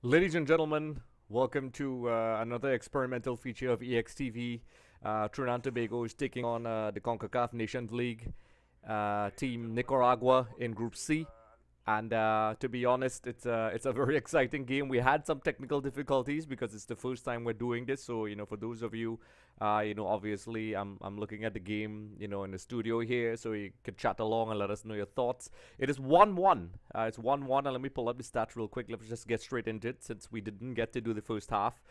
Ladies and gentlemen, welcome to another experimental feature of EXTV. Trinidad and Tobago is taking on the Concacaf Nations League team Nicaragua in Group C. And to be honest, it's a very exciting game. We had some technical difficulties because it's the first time we're doing this. So for those of you, obviously I'm looking at the game, in the studio here, so you could chat along and let us know your thoughts. It is 1-1. It's 1-1, and let me pull up the stats real quick. Let's just get straight into it since we didn't get to do the first half.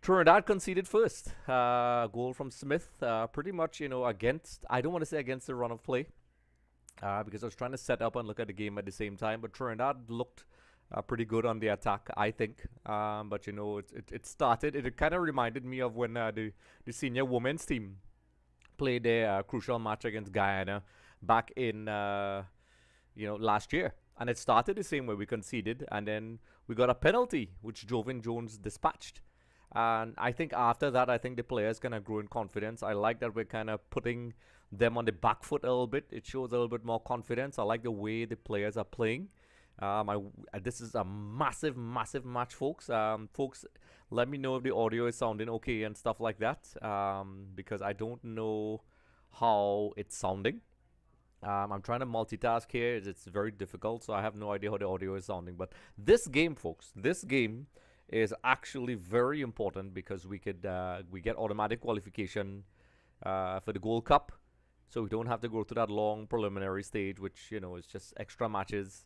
Trinidad conceded first. Goal from Smith. Pretty much, against. I don't want to say against the run of play because I was trying to set up and look at the game at the same time. But Trinidad looked pretty good on the attack, I think. But it started. It kind of reminded me of when the senior women's team played their crucial match against Guyana back in last year. And it started the same way. We conceded, and then we got a penalty, which Jovan Jones dispatched. And I think after that, I think the players kind of grew in confidence. I like that we're kind of putting them on the back foot a little bit. It shows a little bit more confidence. I like the way the players are playing. This is a massive, massive match, folks. Folks, let me know if the audio is sounding okay and stuff like that, because I don't know how it's sounding. I'm trying to multitask here. It's very difficult, so I have no idea how the audio is sounding. But this game, folks, this game is actually very important because we get automatic qualification for the Gold Cup, so we don't have to go through that long preliminary stage, which is just extra matches,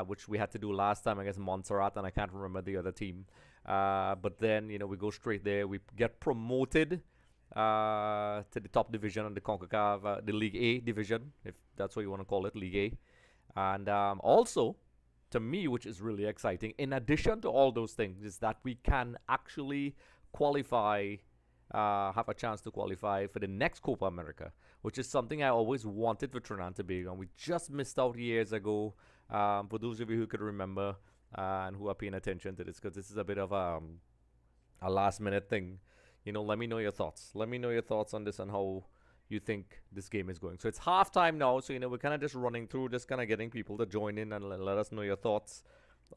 which we had to do last time against Montserrat, and I can't remember the other team. But then we go straight there. We get promoted to the top division on the Concacaf, the League A division, if that's what you want to call it, League A. And also, to me, which is really exciting, in addition to all those things, is that we can actually qualify, have a chance to qualify for the next Copa America, which is something I always wanted for Trinidad and Tobago, and we just missed out years ago. For those of you who could remember and who are paying attention to this, because this is a bit of a last minute thing. Let me know your thoughts. Let me know your thoughts on this and how you think this game is going. So it's halftime now, so we're kind of just running through, just kind of getting people to join in and let us know your thoughts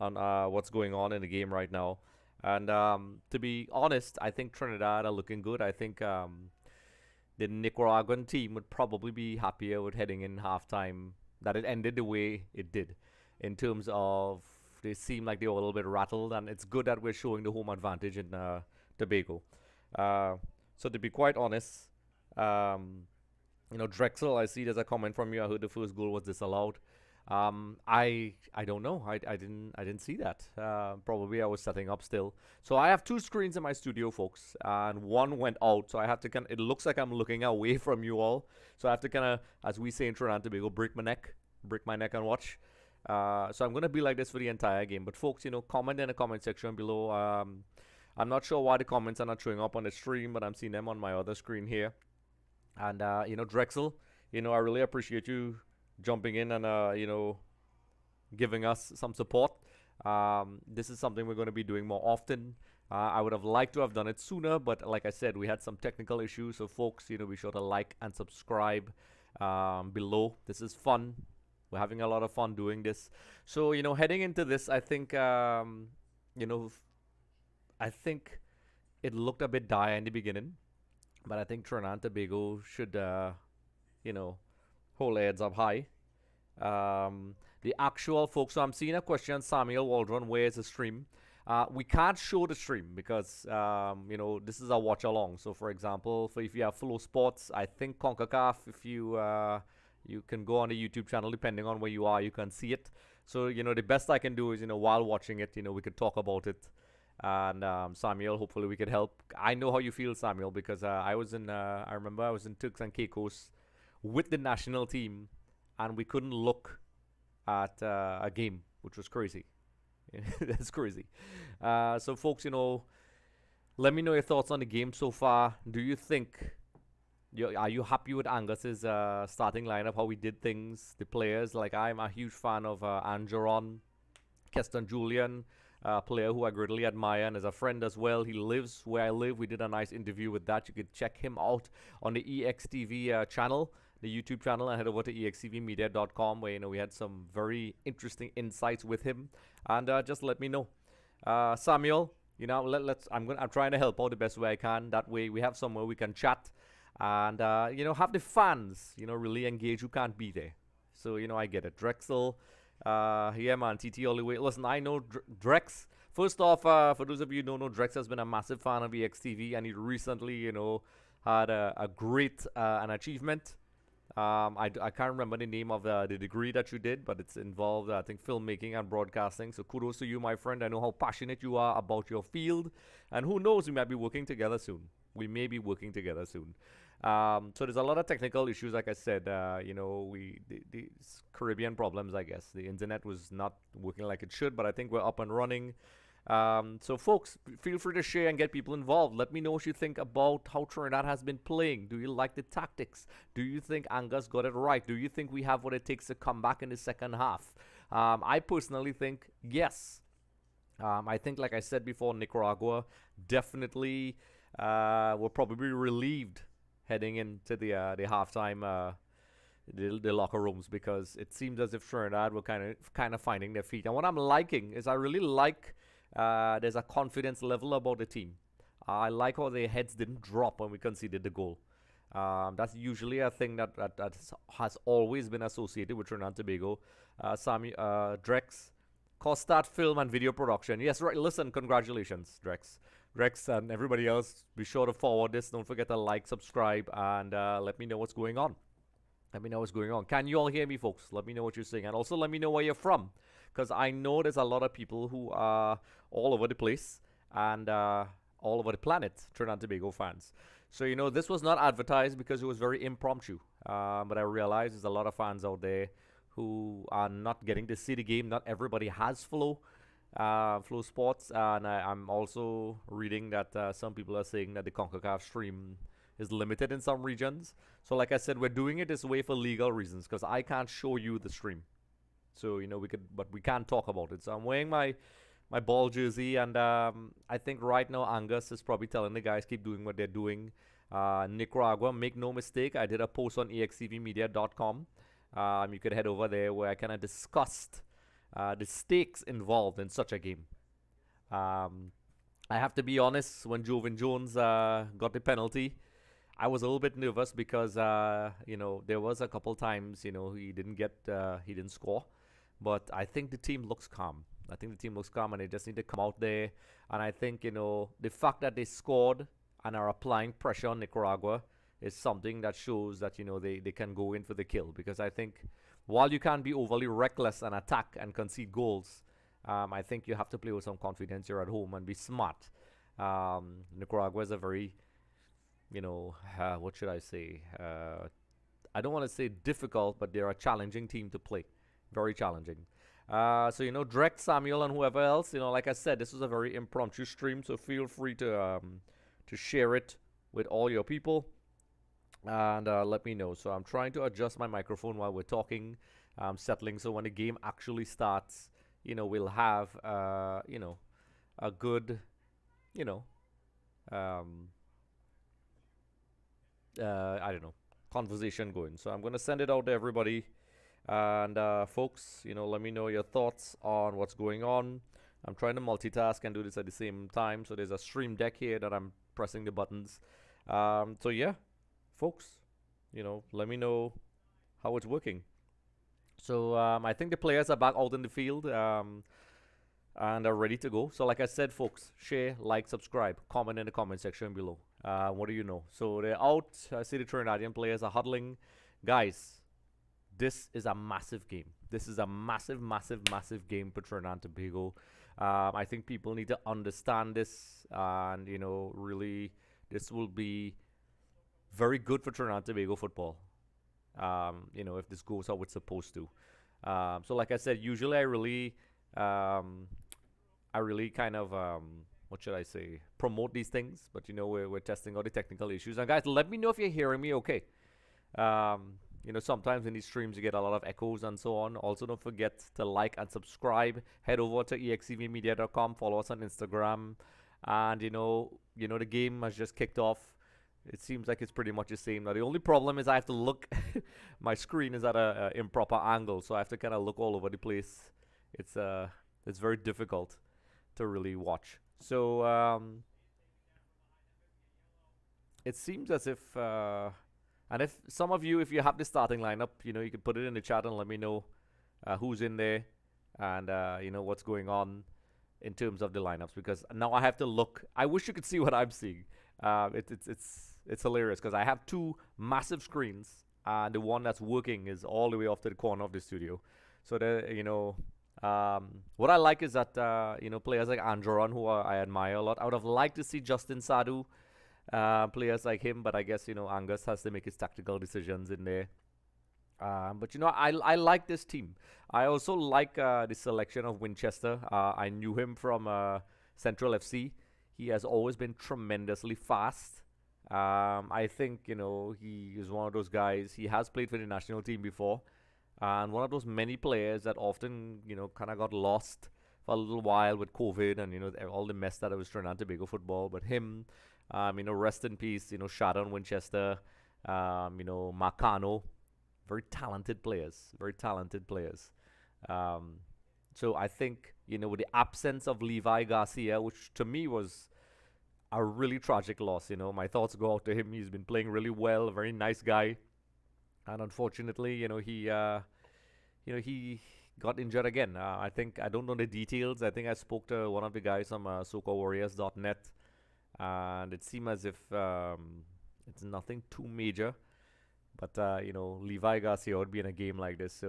on what's going on in the game right now. And to be honest, I think Trinidad are looking good. I think the Nicaraguan team would probably be happier with heading in halftime that it ended the way it did, in terms of they seem like they were a little bit rattled, and it's good that we're showing the home advantage in Tobago. So to be quite honest, Drexel, I see there's a comment from you. I heard the first goal was disallowed. I don't know. I didn't see that. Probably I was setting up still. So I have two screens in my studio, folks, and one went out. So I have to kind. It looks like I'm looking away from you all. So I have to kind of, as we say in Trinidad and Tobago, break my neck and watch. So I'm gonna be like this for the entire game. But folks, comment in the comment section below. I'm not sure why the comments are not showing up on the stream, but I'm seeing them on my other screen here. And Drexel, I really appreciate you jumping in and giving us some support. This is something we're going to be doing more often. I would have liked to have done it sooner, but like I said, we had some technical issues. So folks, be sure to like and subscribe below. This is fun. We're having a lot of fun doing this. So heading into this, I think I think it looked a bit dire in the beginning, but I think Trinidad and Tobago should, hold their heads up high. The actual folks, so I'm seeing a question, Samuel Waldron, where is the stream? We can't show the stream because, this is a watch along. So, for example, if you have Flow Sports, I think CONCACAF, if you can go on the YouTube channel, depending on where you are, you can see it. So, the best I can do is, while watching it, we could talk about it. And Samuel, hopefully we could help. I know how you feel, Samuel, because I remember I was in Turks and Caicos with the national team, and we couldn't look at a game, which was crazy. That's crazy. So, folks, let me know your thoughts on the game so far. Do you think, are you happy with Angus's starting lineup, how we did things, the players? Like, I'm a huge fan of Angeron, Keston Julian, player who I greatly admire and is a friend as well. He lives where I live. We did a nice interview with that. You could check him out on the EXTV channel. the YouTube channel and head over to extvmedia.com where we had some very interesting insights with him, and just let me know. Samuel, I'm trying to help out the best way I can. That way we have somewhere we can chat and have the fans really engage who can't be there. So I get it. Drexel, yeah man, TT all the way. Listen, I know Drex. First off, for those of you who don't know, Drex has been a massive fan of EXTV, and he recently had a great an achievement. I can't remember the name of the degree that you did, but it's involved, I think, filmmaking and broadcasting. So kudos to you, my friend. I know how passionate you are about your field, and who knows, we might be working together soon. We may be working together soon. So there's a lot of technical issues, like I said. The Caribbean problems, I guess. The internet was not working like it should, but I think we're up and running. So folks, feel free to share and get people involved. Let me know what you think about how Trinidad has been playing. Do you like the tactics? Do you think Angus got it right? Do you think we have what it takes to come back in the second half? I personally think yes. I think, like I said before, Nicaragua definitely were probably relieved heading into the halftime the locker rooms, because it seems as if Trinidad were kind of finding their feet. And what I'm liking is I really like there's a confidence level about the team. I like how their heads didn't drop when we conceded the goal. That's usually a thing that has always been associated with Trinidad and Tobago. Drex, Costat Film and Video Production. Yes, right. Listen, congratulations, Drex. Drex and everybody else, be sure to forward this. Don't forget to like, subscribe, and let me know what's going on. Let me know what's going on. Can you all hear me, folks? Let me know what you're saying. And also let me know where you're from, because I know there's a lot of people who are all over the place and all over the planet, Trinidad and Tobago fans. So, this was not advertised because it was very impromptu. But I realize there's a lot of fans out there who are not getting to see the game. Not everybody has Flow Sports. And I'm also reading that some people are saying that the Concacaf stream is limited in some regions. So like I said, we're doing it this way for legal reasons, because I can't show you the stream. So, but we can't talk about it. So I'm wearing my ball jersey, and I think right now Angus is probably telling the guys keep doing what they're doing. Nicaragua, make no mistake, I did a post on extvmedia.com. You could head over there where I kind of discussed the stakes involved in such a game. I have to be honest, when Jovan Jones got the penalty, I was a little bit nervous because, there was a couple times, he didn't score. But I think the team looks calm. And they just need to come out there. And I think, the fact that they scored and are applying pressure on Nicaragua is something that shows that, they can go in for the kill. Because I think while you can't be overly reckless and attack and concede goals, I think you have to play with some confidence here at home and be smart. Nicaragua is a very, what should I say? I don't want to say difficult, but they're a challenging team to play. Very challenging. So, Drex, Samuel, and whoever else, like I said, this was a very impromptu stream, so feel free to share it with all your people and let me know. So I'm trying to adjust my microphone while we're talking, settling, so when the game actually starts, we'll have, a good, I don't know, conversation going. So I'm going to send it out to everybody. And folks, let me know your thoughts on what's going on. I'm trying to multitask and do this at the same time. So there's a stream deck here that I'm pressing the buttons. So yeah, folks, let me know how it's working. So I think the players are back out in the field and are ready to go. So like I said, folks, share, like, subscribe, comment in the comment section below. What do you know? So they're out. I see the Trinidadian players are huddling. Guys, this is a massive game. This is a massive, massive, massive game for Trinidad and Tobago. I think people need to understand this, and really, this will be very good for Trinidad and Tobago football. If this goes how it's supposed to. So, like I said, usually I really kind of what should I say? Promote these things, but we're testing all the technical issues. And guys, let me know if you're hearing me okay. Sometimes in these streams you get a lot of echoes and so on. Also, don't forget to like and subscribe. Head over to extvmedia.com. Follow us on Instagram. And, the game has just kicked off. It seems like it's pretty much the same. Now the only problem is I have to look. My screen is at a improper angle, so I have to kind of look all over the place. It's it's very difficult to really watch. So it seems as if, and if some of you, if you have the starting lineup, you can put it in the chat and let me know who's in there and what's going on in terms of the lineups, because now I have to look. I wish you could see what I'm seeing. It's hilarious because I have two massive screens, and the one that's working is all the way off to the corner of the studio. So what I like is that players like Andron, who I admire a lot. I would have liked to see Justin Sadu, players like him, but I guess Angus has to make his tactical decisions in there. But I like this team. I also like the selection of Winchester. I knew him from Central FC. He has always been tremendously fast. I think he is one of those guys. He has played for the national team before, and one of those many players that often kind of got lost for a little while with COVID and all the mess that was Trinidad Tobago football. But him, rest in peace. Shadon Winchester, Marcano, very talented players. Very talented players. So I think with the absence of Levi Garcia, which to me was a really tragic loss. My thoughts go out to him. He's been playing really well, a very nice guy, and unfortunately, he got injured again. I don't know the details. I think I spoke to one of the guys on SocaWarriors.net, and it seemed as if it's nothing too major. But Levi Garcia would be in a game like this,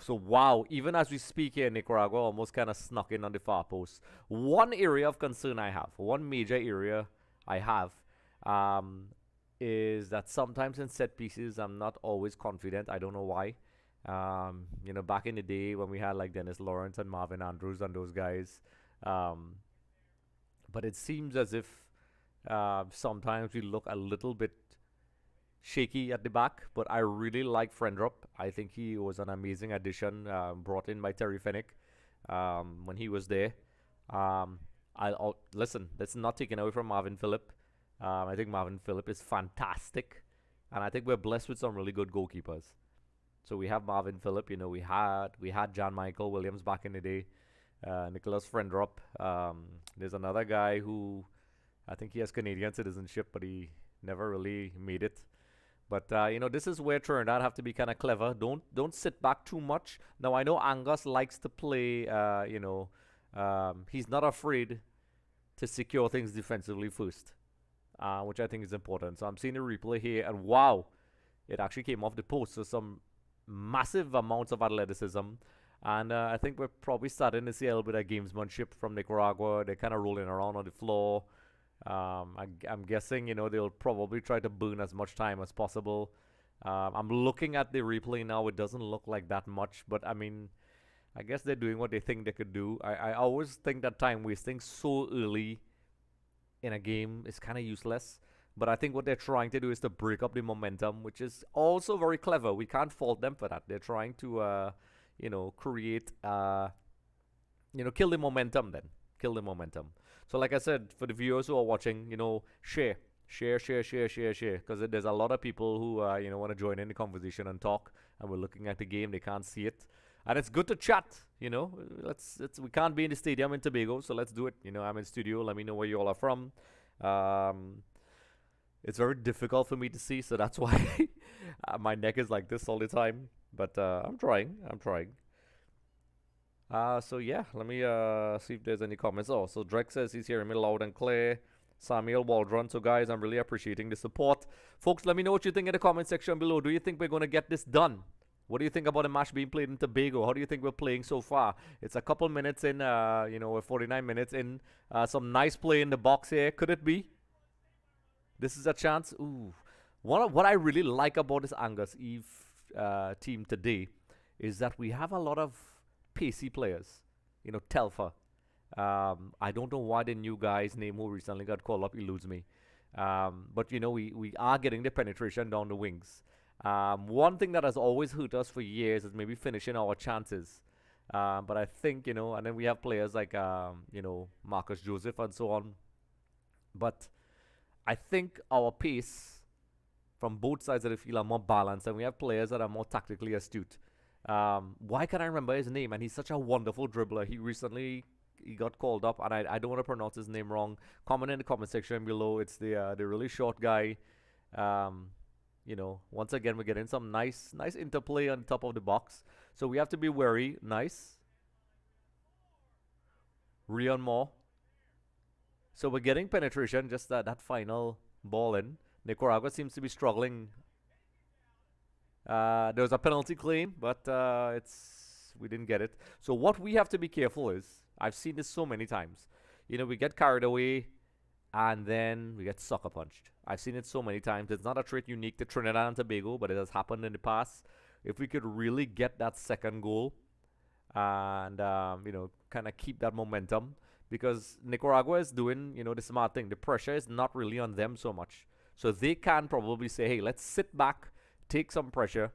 so wow, even as we speak here, Nicaragua almost kind of snuck in on the far post. One area of concern I have, one major area I have, is that sometimes in set pieces I'm not always confident. I don't know why. Back in the day when we had like Dennis Lawrence and Marvin Andrews and those guys, but it seems as if sometimes we look a little bit shaky at the back, but I really like Friendrup. I think he was an amazing addition, brought in by Terry Fennick when he was there. Listen, that's not taken away from Marvin Phillip. I think Marvin Phillip is fantastic, and I think we're blessed with some really good goalkeepers. So we have Marvin Phillip. We had John Michael Williams back in the day, Nicholas Friendrup. There's another guy who I think he has Canadian citizenship, but he never really made it. But this is where Trinidad have to be kind of clever. Don't sit back too much. Now I know Angus likes to play. He's not afraid to secure things defensively first, which I think is important. So I'm seeing the replay here, and wow, it actually came off the post. So some massive amounts of athleticism, and I think we're probably starting to see a little bit of gamesmanship from Nicaragua. They're kind of rolling around on the floor. I'm guessing they'll probably try to burn as much time as possible. I'm looking at the replay now. It doesn't look like that much, but I mean, I guess they're doing what they think they could do. I always think that time wasting so early in a game is kind of useless, but I think what they're trying to do is to break up the momentum, which is also very clever. We can't fault them for that. They're trying to create kill the momentum. Then kill the momentum. So like I said, for the viewers who are watching, share, because there's a lot of people who want to join in the conversation and talk, and we're looking at the game. They can't see it, and it's good to chat. We can't be in the stadium in Tobago, so let's do it. I'm in studio. Let me know where you all are from. It's very difficult for me to see, so that's why my neck is like this all the time. But I'm trying. So yeah, let me see if there's any comments. So Drake says he's hearing me loud and clear. Samuel Waldron. So guys, I'm really appreciating the support. Folks, let me know what you think in the comment section below. Do you think we're going to get this done? What do you think about the match being played in Tobago? How do you think we're playing so far? It's a couple minutes in, we're 49 minutes in. Some nice play in the box here. Could it be? This is a chance. Ooh. What I really like about this Angus Eve team today is that we have a lot of pacey players. Telfer. I don't know why the new guy's name who recently got called up eludes me. But we are getting the penetration down the wings. One thing that has always hurt us for years is maybe finishing our chances. But I think, and then we have players like, Marcus Joseph and so on. But I think our pace from both sides of the field are more balanced, and we have players that are more tactically astute. Why can't I remember his name? And he's such a wonderful dribbler. He got called up, and I don't want to pronounce his name wrong. Comment in the comment section below. It's the really short guy. Um, once again we're getting some nice interplay on top of the box. So we have to be wary. Nice. Rion Moore. So we're getting penetration, just that final ball in. Nicaragua seems to be struggling. There was a penalty claim, but we didn't get it. So what we have to be careful is, I've seen this so many times. We get carried away, and then we get sucker punched. I've seen it so many times. It's not a trait unique to Trinidad and Tobago, but it has happened in the past. If we could really get that second goal and kind of keep that momentum, because Nicaragua is doing the smart thing. The pressure is not really on them so much, so they can probably say, hey, let's sit back, take some pressure,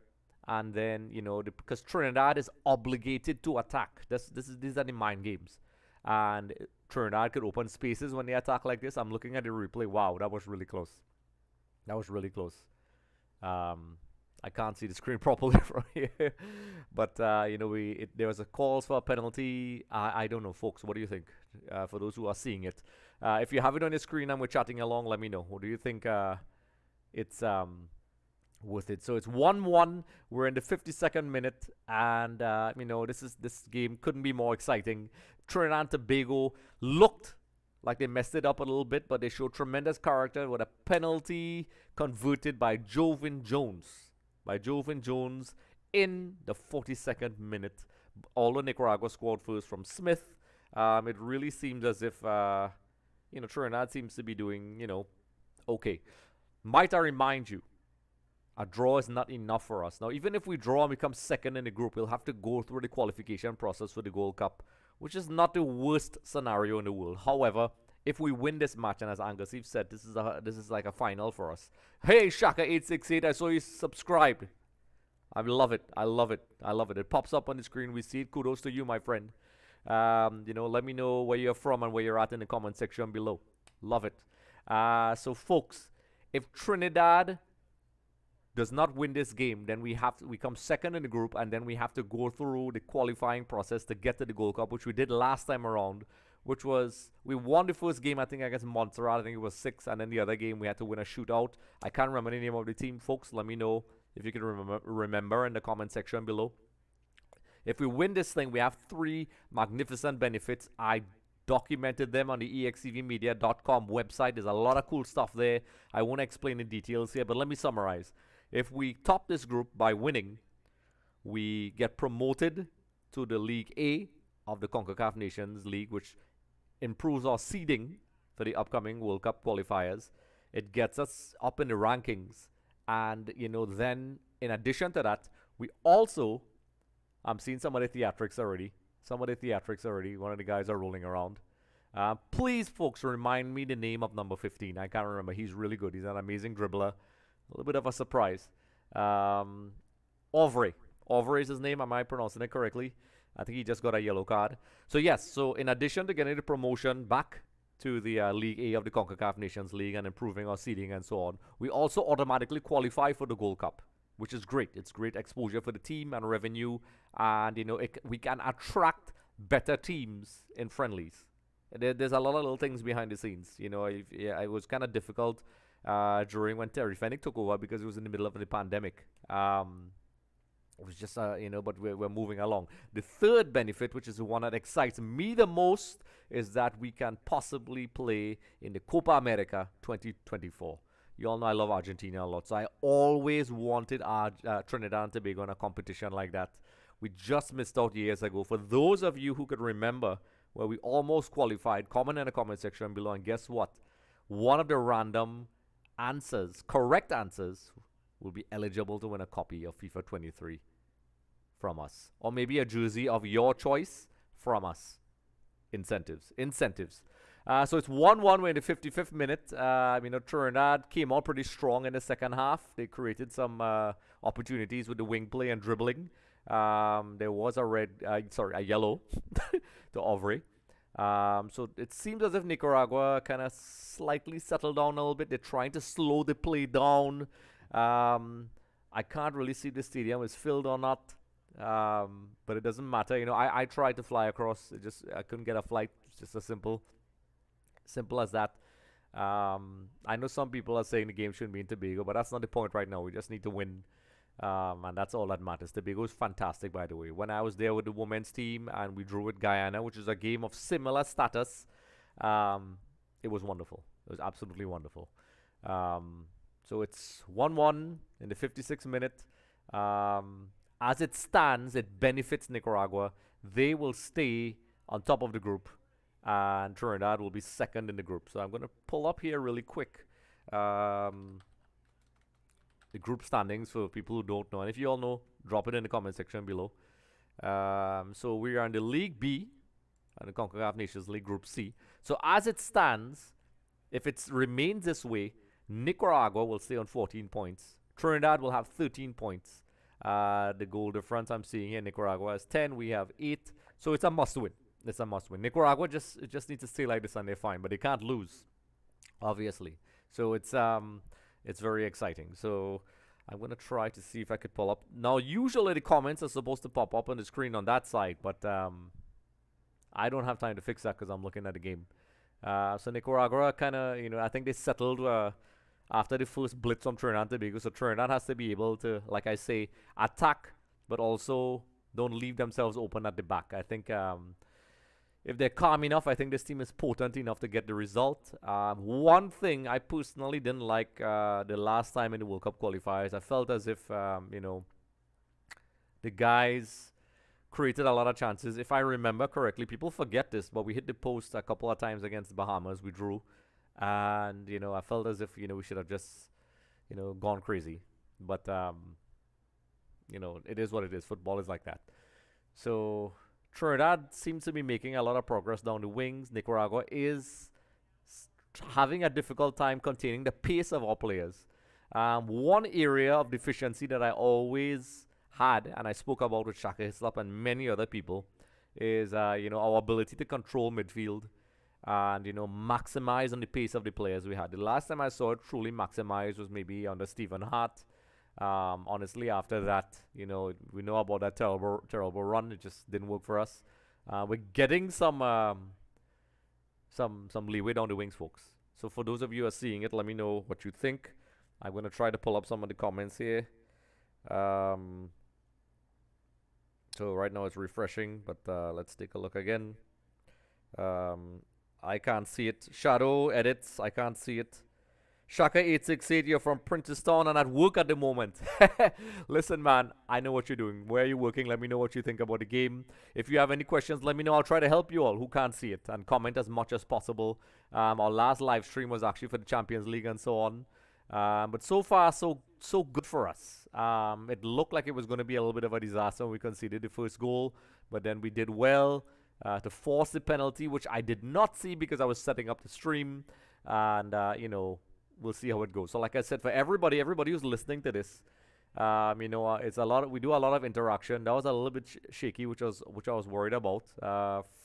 and then because Trinidad is obligated to attack. These are the mind games, and Trinidad could open spaces when they attack like this. I'm looking at the replay. Wow, that was really close. That was really close. I can't see the screen properly from here, but there was a call for a penalty. I don't know, folks. What do you think? For those who are seeing it, if you have it on your screen and we're chatting along, let me know. What do you think? It's worth it. So it's 1-1. We're in the 52nd minute, and this game couldn't be more exciting. Trinidad and Tobago looked like they messed it up a little bit, but they showed tremendous character with a penalty converted by Jovan Jones. In the 42nd minute. Although Nicaragua scored first from Smith, it really seems as if Trinidad seems to be doing okay. Might I remind you, a draw is not enough for us. Now, even if we draw and become second in the group, we'll have to go through the qualification process for the Gold Cup, which is not the worst scenario in the world. However, if we win this match, and as Angus Eve said, this is like a final for us. Hey, Shaka868, I saw you subscribed. I love it. It pops up on the screen. We see it. Kudos to you, my friend. Let me know where you're from and where you're at in the comment section below. Love it. So, folks, if Trinidad does not win this game, then we come second in the group, and then we have to go through the qualifying process to get to the Gold Cup, which we did last time around, which was, we won the first game, I think, against Montserrat. I think it was 6, and then the other game we had to win a shootout. I can't remember the name of the team, folks. Let me know if you can remember in the comment section below. If we win this thing, we have 3 magnificent benefits. I documented them on the extvmedia.com website. There's a lot of cool stuff there. I won't explain the details here, but let me summarize. If we top this group by winning, we get promoted to the League A of the Concacaf Nations League, which improves our seeding for the upcoming World Cup qualifiers. It gets us up in the rankings. And, then in addition to that, we also, I'm seeing some of the theatrics already. One of the guys are rolling around. Please, folks, remind me the name of number 15. I can't remember. He's really good. He's an amazing dribbler. A little bit of a surprise. Ovre is his name. Am I pronouncing it correctly? I think he just got a yellow card. So, yes. So, in addition to getting the promotion back to the League A of the Concacaf Nations League and improving our seeding and so on, we also automatically qualify for the Gold Cup, which is great. It's great exposure for the team and revenue. And, we can attract better teams in friendlies. There's a lot of little things behind the scenes. It was kind of difficult during when Terry Fennick took over because it was in the middle of the pandemic. It was just, but we're moving along. The third benefit, which is the one that excites me the most, is that we can possibly play in the Copa America 2024. You all know I love Argentina a lot, so I always wanted Trinidad and Tobago in a competition like that. We just missed out years ago. For those of you who could remember where we almost qualified, comment in the comment section below, and guess what? One of the random correct answers, will be eligible to win a copy of FIFA 23 from us. Or maybe a jersey of your choice from us. Incentives. So it's 1-1. We're in the 55th minute. Trinidad came out pretty strong in the second half. They created some opportunities with the wing play and dribbling. There was a yellow to Ovre. So it seems as if Nicaragua kind of slightly settled down a little bit. They're trying to slow the play down. I can't really see if the stadium is filled or not, but it doesn't matter. I tried to fly across. I couldn't get a flight. It's just as simple as that. I know some people are saying the game shouldn't be in Tobago, but that's not the point right now. We just need to win. And that's all that matters. Tobago is fantastic, by the way. When I was there with the women's team and we drew with Guyana, which is a game of similar status, it was wonderful. It was absolutely wonderful. So it's 1-1 in the 56th minute. As it stands, it benefits Nicaragua. They will stay on top of the group, and Trinidad will be second in the group. So I'm going to pull up here really quick. The group standings for people who don't know. And if you all know, drop it in the comment section below. So we are in the League B, and the Concacaf Nations League Group C. So as it stands, if it remains this way, Nicaragua will stay on 14 points. Trinidad will have 13 points. The goal difference I'm seeing here, Nicaragua has 10. We have 8. So it's a must-win. It's a must-win. Nicaragua just needs to stay like this and they're fine. But they can't lose, obviously. So it's very exciting. So I'm going to try to see if I could pull up. Now, usually the comments are supposed to pop up on the screen on that side, but I don't have time to fix that because I'm looking at the game. So Nicaragua kind of, I think they settled after the first blitz from Trinidad and Tobago. So Trinidad has to be able to, like I say, attack, but also don't leave themselves open at the back. I think if they're calm enough, I think this team is potent enough to get the result. One thing I personally didn't like the last time in the World Cup qualifiers, I felt as if, the guys created a lot of chances. If I remember correctly, people forget this, but we hit the post a couple of times against the Bahamas. We drew. And, I felt as if, we should have just, gone crazy. But, it is what it is. Football is like that. So Trinidad seems to be making a lot of progress down the wings. Nicaragua is having a difficult time containing the pace of our players. One area of deficiency that I always had, and I spoke about with Shaka Hislop and many other people, is our ability to control midfield and maximize on the pace of the players we had. The last time I saw it truly maximize was maybe under Stephen Hart. Honestly, after that, we know about that terrible run. It just didn't work for us. We're getting some leeway down the wings, folks. So for those of you who are seeing it, let me know what you think. I'm going to try to pull up some of the comments here. So right now it's refreshing, but let's take a look again. I can't see it. Shadow edits, I can't see it. Shaka868, you're from Princeton and at work at the moment. Listen, man, I know what you're doing. Where are you working? Let me know what you think about the game. If you have any questions, let me know. I'll try to help you all who can't see it and comment as much as possible. Our last live stream was actually for the Champions League and so on. But so far, so good for us. It looked like it was going to be a little bit of a disaster when we conceded the first goal, but then we did well to force the penalty, which I did not see because I was setting up the stream. And, we'll see how it goes. So like I said, for everybody who's listening to this, it's a lot. We do a lot of interaction. That was a little bit shaky, which I was worried about.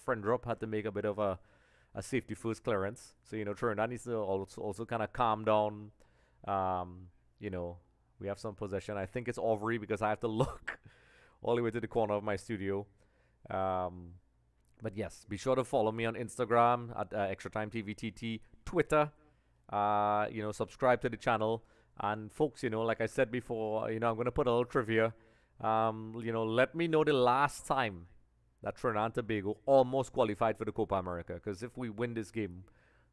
Friendrop had to make a bit of a safety first clearance. So Trinidad needs to also kind of calm down. We have some possession. I think it's Aubrey because I have to look all the way to the corner of my studio. But yes, be sure to follow me on Instagram at Extra Time TVTT, Twitter. Subscribe to the channel, and folks, like I said before, I'm going to put a little trivia. Let me know the last time that Trinidad and Tobago almost qualified for the Copa America, because if we win this game,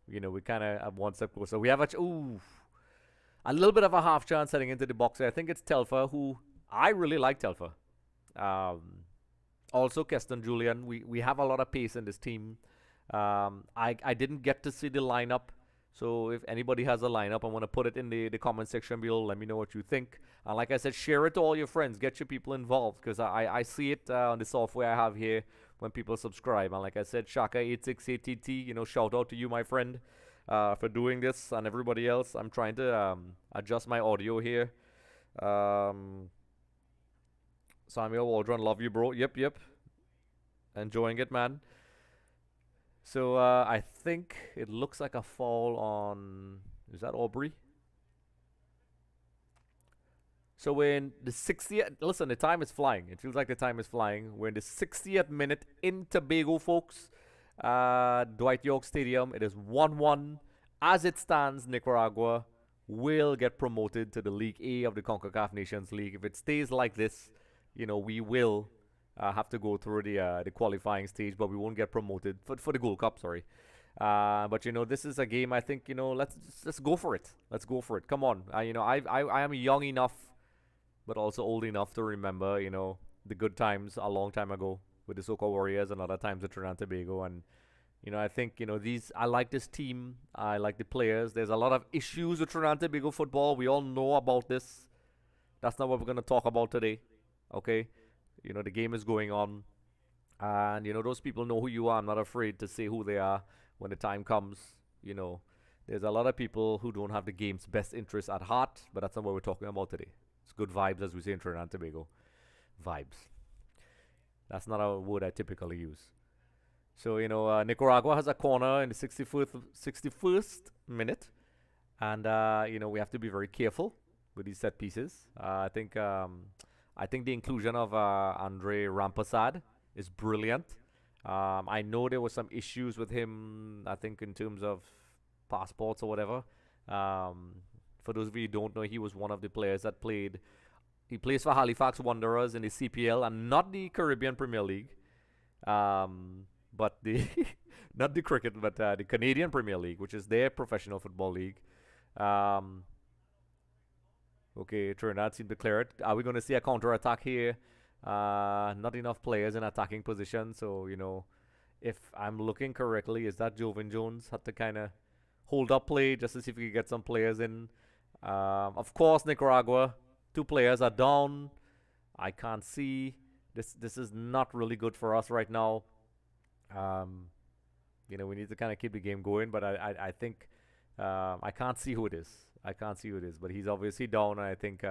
we kind of have one step closer. We have a little bit of a half chance heading into the box. I think it's Telfer, who I really like. Telfer. Also Keston Julian. We have a lot of pace in this team. I didn't get to see the lineup. So if anybody has a lineup, I'm going to put it in the comment section below. Let me know what you think. And like I said, share it to all your friends. Get your people involved, because I see it on the software I have here when people subscribe. And like I said, Shaka868TT, shout out to you, my friend, for doing this, and everybody else. I'm trying to adjust my audio here. Samuel Waldron, love you, bro. Yep. Enjoying it, man. So I think it looks like a foul on. Is that Aubrey? So we're in the 60th. Listen, the time is flying. It feels like the time is flying. We're in the 60th minute in Tobago, folks. Dwight York Stadium. It is 1-1. As it stands, Nicaragua will get promoted to the League A of the Concacaf Nations League. If it stays like this, we will have to go through the qualifying stage, but we won't get promoted for the Gold Cup. Sorry. But this is a game. I think let's go for it. Let's go for it. Come on. I am young enough, but also old enough to remember the good times a long time ago with the Soca Warriors and other times with Trinidad Tobago. And I think I like this team. I like the players. There's a lot of issues with Trinidad Tobago football. We all know about this. That's not what we're gonna talk about today. Okay, the game is going on, and those people know who you are. I'm not afraid to say who they are when the time comes. There's a lot of people who don't have the game's best interest at heart, but that's not what we're talking about today. It's good vibes, as we say in Trinidad and Tobago. Vibes. That's not a word I typically use. So, Nicaragua has a corner in the 61st minute. And, we have to be very careful with these set pieces. I think the inclusion of Andre Rampersad is brilliant. I know there were some issues with him, I think, in terms of passports or whatever. For those of you who don't know, he was one of the players that played. He plays for Halifax Wanderers in the CPL and not the Caribbean Premier League. But the not the cricket, but the Canadian Premier League, which is their professional football league. Okay, Trinidad seemed to clear it. Are we going to see a counter-attack here? Not enough players in attacking position. So, if I'm looking correctly, is that Jovan Jones had to kind of hold up play just to see if we could get some players in. Of course, Nicaragua, 2 players are down. I can't see. This is not really good for us right now. We need to kind of keep the game going, but I think I can't see who it is. But he's obviously down, and I think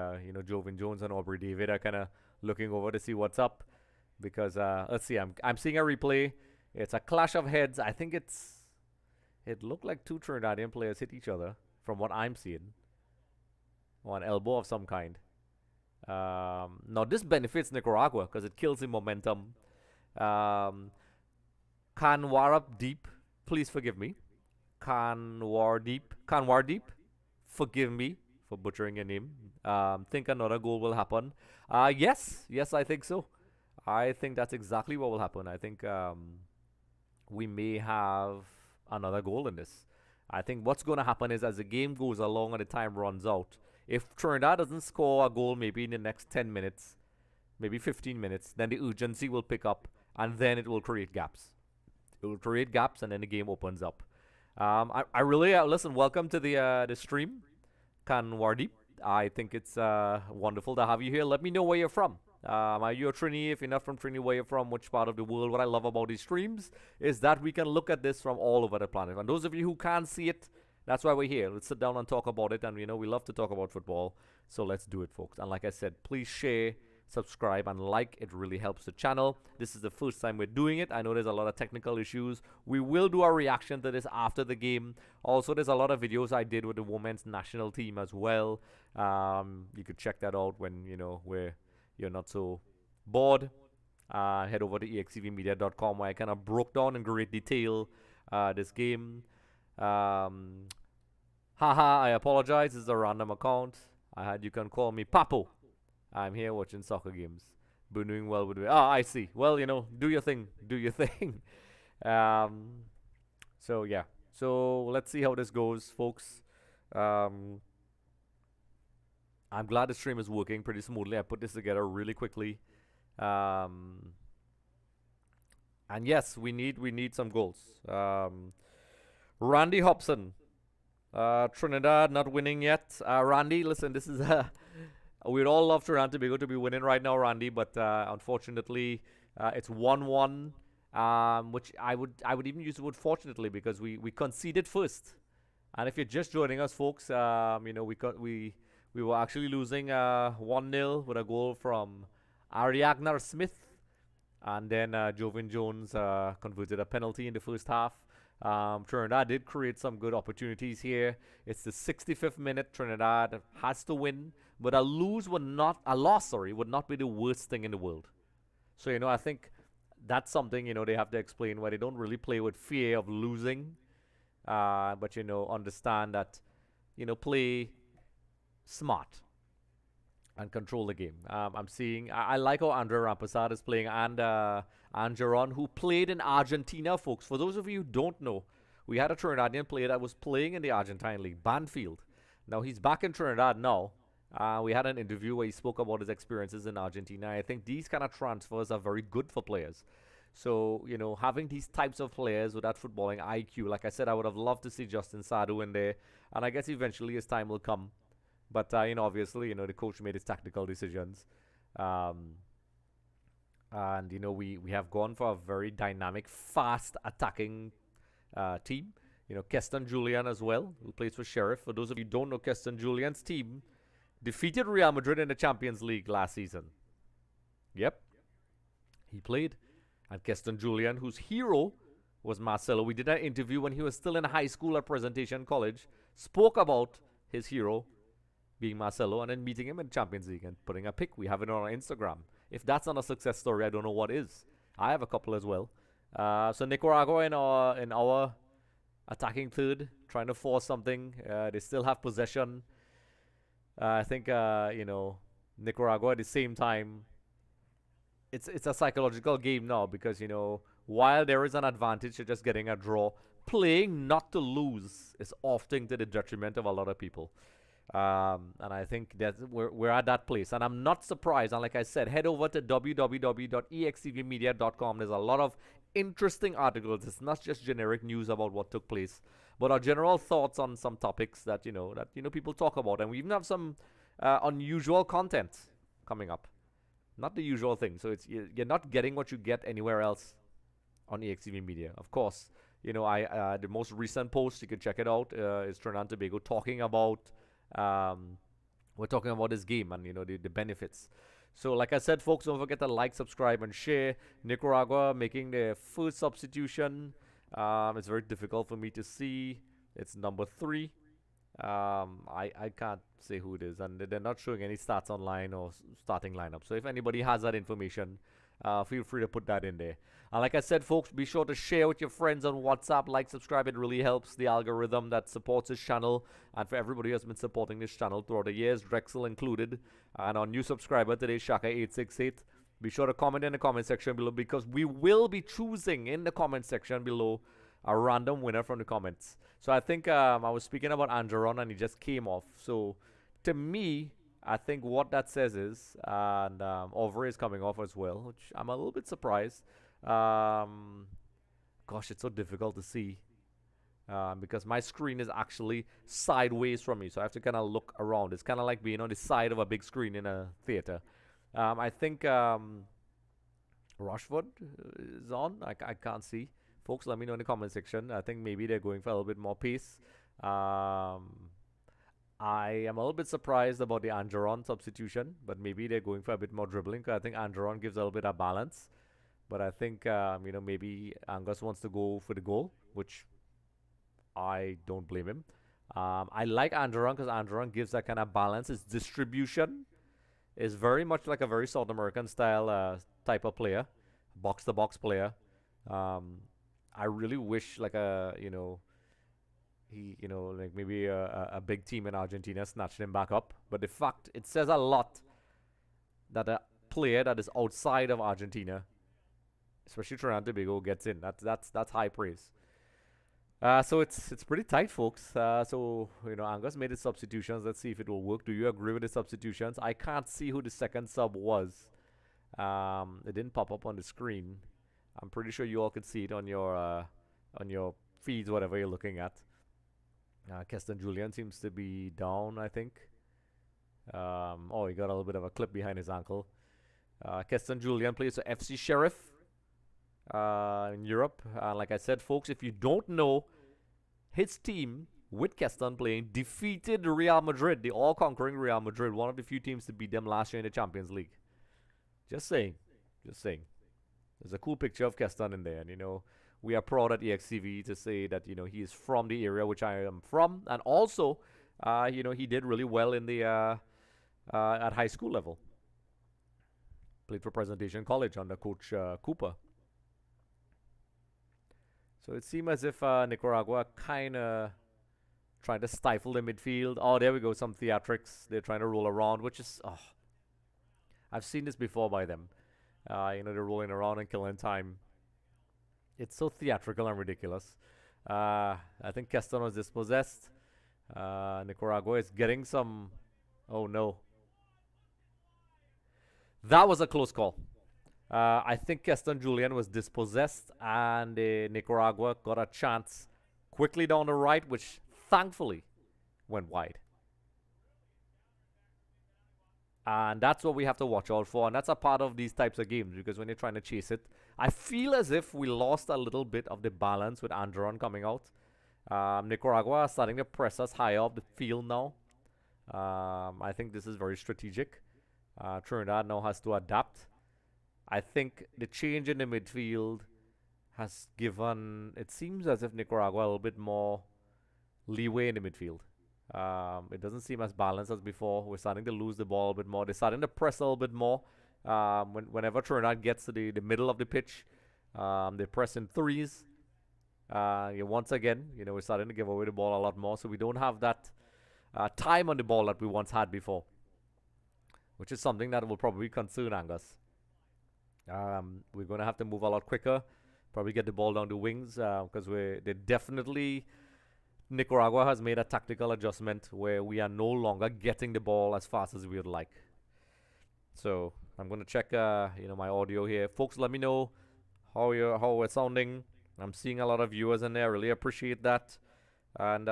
Jovan Jones and Aubrey David are kind of looking over to see what's up, because let's see. I'm seeing a replay. It's a clash of heads. I think it looked like 2 Trinidadian players hit each other from what I'm seeing, or an elbow of some kind. Now this benefits Nicaragua because it kills the momentum. Kanwardeep, please forgive me. Kanwardeep, forgive me for butchering your name. Think another goal will happen. Yes, I think so. I think that's exactly what will happen. I think we may have another goal in this. I think what's going to happen is, as the game goes along and the time runs out, if Trinidad doesn't score a goal maybe in the next 10 minutes, maybe 15 minutes, then the urgency will pick up, and then it will create gaps. It will create gaps, and then the game opens up. I really listen. Welcome to the stream, Kanwardeep. I think it's wonderful to have you here. Let me know where you're from. Are you a Trini? If you're not from Trini, where you're from, which part of the world? What I love about these streams is that we can look at this from all over the planet. And those of you who can't see it, that's why we're here. Let's sit down and talk about it. And we love to talk about football, so let's do it, folks. And like I said, please share, subscribe, and like. It really helps the channel. This is the first time we're doing it. I know there's a lot of technical issues. We will do a reaction to this after the game. Also, there's a lot of videos I did with the women's national team as well. You could check that out when where you're not so bored. Head over to exevmedia.com, where I kind of broke down in great detail this game. I apologize. This is a random account. You can call me Papo. I'm here watching soccer games. Been doing well with it. I see. Well, do your thing. Do your thing. So, yeah. So, let's see how this goes, folks. I'm glad the stream is working pretty smoothly. I put this together really quickly. And yes, we need some goals. Randy Hobson. Trinidad not winning yet. Randy, listen, this is we'd all love Trinidad Tobago to be winning right now, Randy, but unfortunately, it's 1-1. Which I would even use the word fortunately, because we conceded first. And if you're just joining us, folks, we were actually losing 1-0 with a goal from Ariagnar Smith, and then Jovan Jones converted a penalty in the first half. Trinidad did create some good opportunities here. It's the 65th minute. Trinidad has to win, but a loss, sorry, would not be the worst thing in the world. So I think that's something they have to explain why they don't really play with fear of losing, but understand that play smart and control the game. I'm seeing. I like how Andre Rampersad is playing, and Angeron, who played in Argentina, folks. For those of you who don't know, we had a Trinidadian player that was playing in the Argentine League, Banfield. Now he's back in Trinidad now. We had an interview where he spoke about his experiences in Argentina. I think these kind of transfers are very good for players. So, having these types of players with that footballing IQ, like I said, I would have loved to see Justin Sadu in there. And I guess eventually his time will come. But, obviously, the coach made his tactical decisions. And, we have gone for a very dynamic, fast attacking team. Keston Julian as well, who plays for Sheriff. For those of you who don't know, Keston Julian's team defeated Real Madrid in the Champions League last season. Yep. He played. And Keston Julian, whose hero was Marcelo. We did an interview when he was still in high school at Presentation College. Spoke about his hero being Marcelo and then meeting him in Champions League and putting a pic. We have it on our Instagram. If that's not a success story, I don't know what is. I have a couple as well. So Nicaragua in our attacking third, trying to force something. They still have possession. I think, Nicaragua at the same time, it's a psychological game now because, while there is an advantage to just getting a draw, playing not to lose is often to the detriment of a lot of people. And I think that we're at that place. And I'm not surprised. And like I said, head over to www.extvmedia.com. There's a lot of interesting articles. It's not just generic news about what took place, but our general thoughts on some topics that people talk about. And we even have some unusual content coming up. Not the usual thing. So you're not getting what you get anywhere else on EXTV Media. Of course, the most recent post, you can check it out, is Trinidad and Tobago talking about we're talking about this game and the benefits. So like I said, folks, don't forget to like, subscribe, and share. Nicaragua making their first substitution. It's very difficult for me to see. It's number 3. I can't say who it is, and they're not showing any stats online or starting lineup. So if anybody has that information, feel free to put that in there. And like I said, folks, be sure to share with your friends on WhatsApp, like, subscribe. It really helps the algorithm that supports this channel. And for everybody who has been supporting this channel throughout the years, Drexel included, and our new subscriber today, Shaka868, be sure to comment in the comment section below because we will be choosing in the comment section below a random winner from the comments. So I think I was speaking about Angeron and he just came off. So to me, I think what that says is, and Ovre is coming off as well, which I'm a little bit surprised. Gosh, it's so difficult to see because my screen is actually sideways from me, so I have to kind of look around. It's kind of like being on the side of a big screen in a theater. I think Rushford is on. I can't see. Folks, let me know in the comment section. I think maybe they're going for a little bit more pace. I am a little bit surprised about the Angeron substitution, but maybe they're going for a bit more dribbling because I think Angeron gives a little bit of balance. But I think, maybe Angus wants to go for the goal, which I don't blame him. I like Angeron because Angeron gives that kind of balance. His distribution is very much like a very South American style type of player, box-to-box player. I really wish like like maybe a big team in Argentina snatched him back up. But the fact, it says a lot that a player that is outside of Argentina, especially Trinidad and Tobago, gets in. That's high praise. So it's pretty tight, folks. So Angus made his substitutions. Let's see if it will work. Do you agree with the substitutions? I can't see who the second sub was. It didn't pop up on the screen. I'm pretty sure you all could see it on your feeds, whatever you're looking at. Keston Julian seems to be down, I think. He got a little bit of a clip behind his ankle. Keston Julian plays for FC Sheriff in Europe. Like I said, folks, if you don't know, his team, with Keston playing, defeated Real Madrid, the all-conquering Real Madrid, one of the few teams to beat them last year in the Champions League. Just saying. There's a cool picture of Keston in there, and we are proud at EXTV to say that he is from the area which I am from, and also he did really well in the at high school level. Played for Presentation College under Coach Cooper. So it seemed as if Nicaragua kind of trying to stifle the midfield. Oh, there we go, some theatrics. They're trying to roll around, which is, I've seen this before by them. They're rolling around and killing time. It's so theatrical and ridiculous. I think Keston was dispossessed. Nicaragua is getting some. Oh no. That was a close call. I think Keston Julian was dispossessed, and Nicaragua got a chance quickly down the right, which thankfully went wide. And that's what we have to watch out for, and that's a part of these types of games, because when you're trying to chase it, I feel as if we lost a little bit of the balance with Andron coming out. Nicaragua are starting to press us higher up the field now. I think this is very strategic. Trinidad now has to adapt. I think the change in the midfield has given, it seems as if Nicaragua a little bit more leeway in the midfield. It doesn't seem as balanced as before. We're starting to lose the ball a bit more. They're starting to press a little bit more. Whenever Trinidad gets to the middle of the pitch, they press in threes. Once again, we're starting to give away the ball a lot more, so we don't have that time on the ball that we once had before, which is something that will probably concern Angus. We're going to have to move a lot quicker, probably get the ball down the wings, because they definitely, Nicaragua has made a tactical adjustment where we are no longer getting the ball as fast as we would like. So I'm going to check my audio here. Folks, let me know how we're sounding. I'm seeing a lot of viewers in there. Really appreciate that. And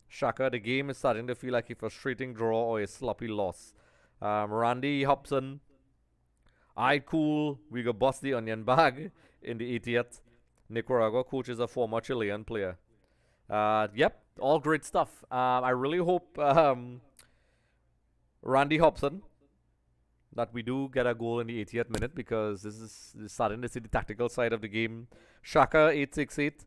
Shaka, the game is starting to feel like a frustrating draw or a sloppy loss. Randy Hobson, cool. We go bust the onion bag in the 80th. Nicaragua coach is a former Chilean player. Yep, all great stuff. I really hope Randy Hobson that we do get a goal in the 80th minute, because this is starting to see the tactical side of the game. Shaka 868.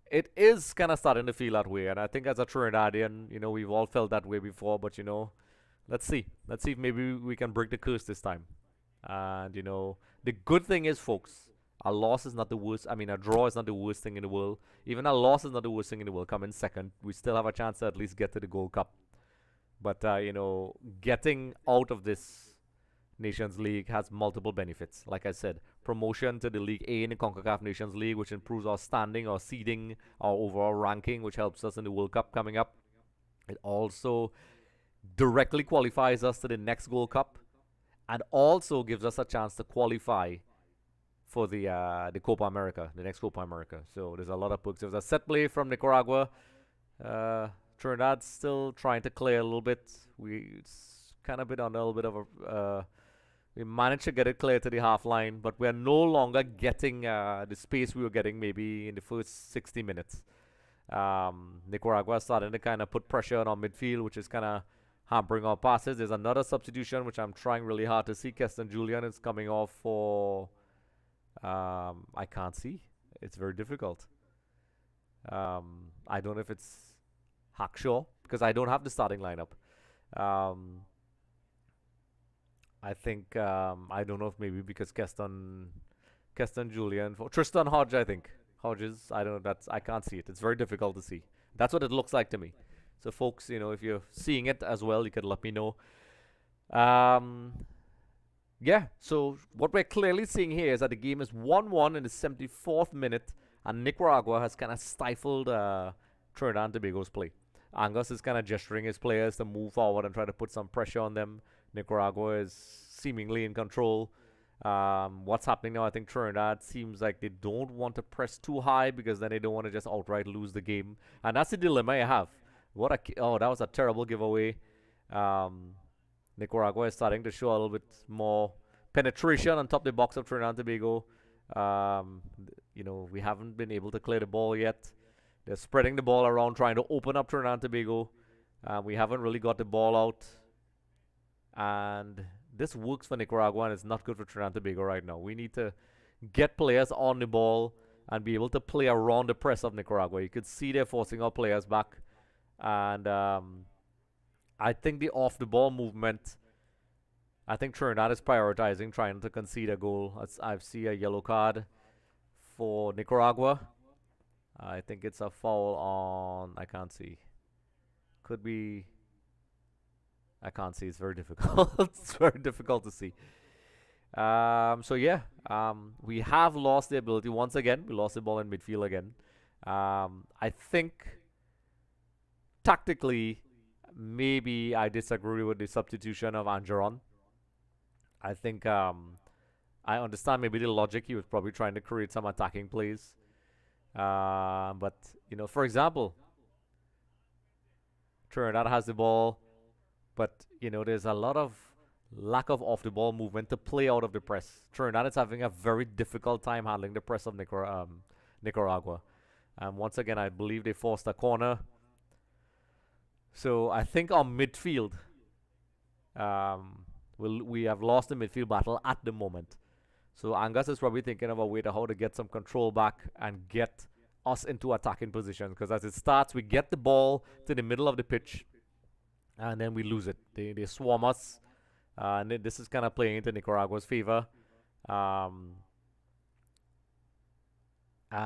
It is kind of starting to feel that way, and I think as a Trinidadian, we've all felt that way before. But let's see if maybe we can break the curse this time. And the good thing is, folks, a loss is not the worst. I mean, a draw is not the worst thing in the world. Even a loss is not the worst thing in the world. Come in second, we still have a chance to at least get to the Gold Cup. But getting out of this Nations League has multiple benefits. Like I said, promotion to the League A in the Concacaf Nations League, which improves our standing, our seeding, our overall ranking, which helps us in the World Cup coming up. It also directly qualifies us to the next Gold Cup, and also gives us a chance to qualify for the Copa America, the next Copa America. So there's a lot of perks. There's a set play from Nicaragua. Trinidad's still trying to clear a little bit. It's kind of been on a little bit of a... we managed to get it clear to the half line, but we're no longer getting the space we were getting maybe in the first 60 minutes. Nicaragua is starting to kind of put pressure on our midfield, which is kind of hampering our passes. There's another substitution, which I'm trying really hard to see. Keston Julian is coming off for... I can't see. It's very difficult. I don't know if it's Hackshaw, because I don't have the starting lineup. I think I don't know if maybe because Keston Julian for Tristan Hodge, I think Hodges. I don't know. I can't see it. It's very difficult to see. That's what it looks like to me. So folks, if you're seeing it as well, you could let me know. Yeah, so what we're clearly seeing here is that the game is 1-1 in the 74th minute, and Nicaragua has kind of stifled Trinidad and Tobago's play. Angus is kind of gesturing his players to move forward and try to put some pressure on them. Nicaragua is seemingly in control. What's happening now, I think Trinidad seems like they don't want to press too high, because then they don't want to just outright lose the game. And that's the dilemma you have. That was a terrible giveaway. Nicaragua is starting to show a little bit more penetration on top of the box of Trinidad and Tobago. We haven't been able to clear the ball yet. They're spreading the ball around, trying to open up Trinidad and Tobago. We haven't really got the ball out. And this works for Nicaragua, and it's not good for Trinidad and Tobago right now. We need to get players on the ball. and be able to play around the press of Nicaragua. You could see they're forcing our players back. And I think the off the ball movement, I think Trinidad is prioritizing trying to concede a goal. I see a yellow card for Nicaragua. I think it's a foul on, I can't see. Could be, I can't see. It's very difficult. It's very difficult to see. So yeah, we have lost the ability once again. We lost the ball in midfield again. I think tactically, maybe I disagree with the substitution of Angeron. I think I understand maybe the logic. He was probably trying to create some attacking plays. But for example, Trinidad has the ball, but there's a lot of lack of off the ball movement to play out of the press. Trinidad is having a very difficult time handling the press of Nicaragua. Once again, I believe they forced a corner. So I think our midfield, we have lost the midfield battle at the moment. So Angus is probably thinking of a way to how to get some control back and get us into attacking positions. Because as it starts, we get the ball to the middle of the pitch, and then we lose it. They swarm us. And this is kind of playing into Nicaragua's favor. And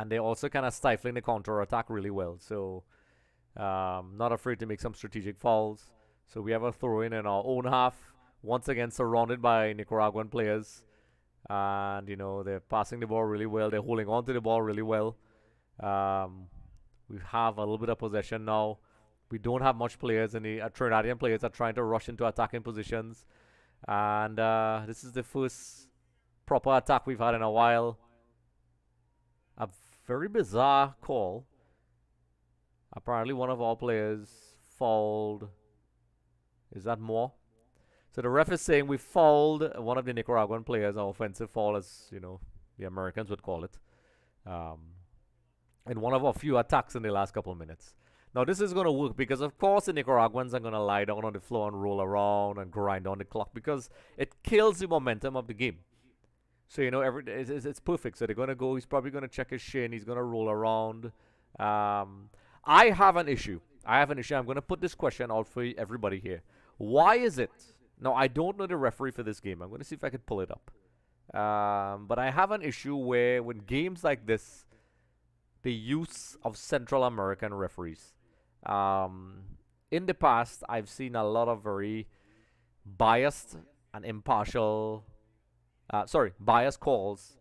they're also kind of stifling the counter-attack really well. So not afraid to make some strategic fouls. So we have a throw-in in our own half. Once again, surrounded by Nicaraguan players. And, they're passing the ball really well. They're holding on to the ball really well. We have a little bit of possession now. We don't have much players. And the Trinidadian players are trying to rush into attacking positions. And this is the first proper attack we've had in a while. A very bizarre call. Apparently one of our players fouled. Is that more? So the ref is saying we fouled one of the Nicaraguan players, an offensive foul, as the Americans would call it, in one of our few attacks in the last couple of minutes. Now this is going to work because, of course, the Nicaraguans are going to lie down on the floor and roll around and grind on the clock because it kills the momentum of the game. So it's perfect. So they're going to go. He's probably going to check his shin. He's going to roll around. I have an issue. I'm going to put this question out for everybody here. Why is it? Now, I don't know the referee for this game. I'm going to see if I can pull it up. But I have an issue where when games like this, the use of Central American referees. In the past, I've seen a lot of very biased and biased calls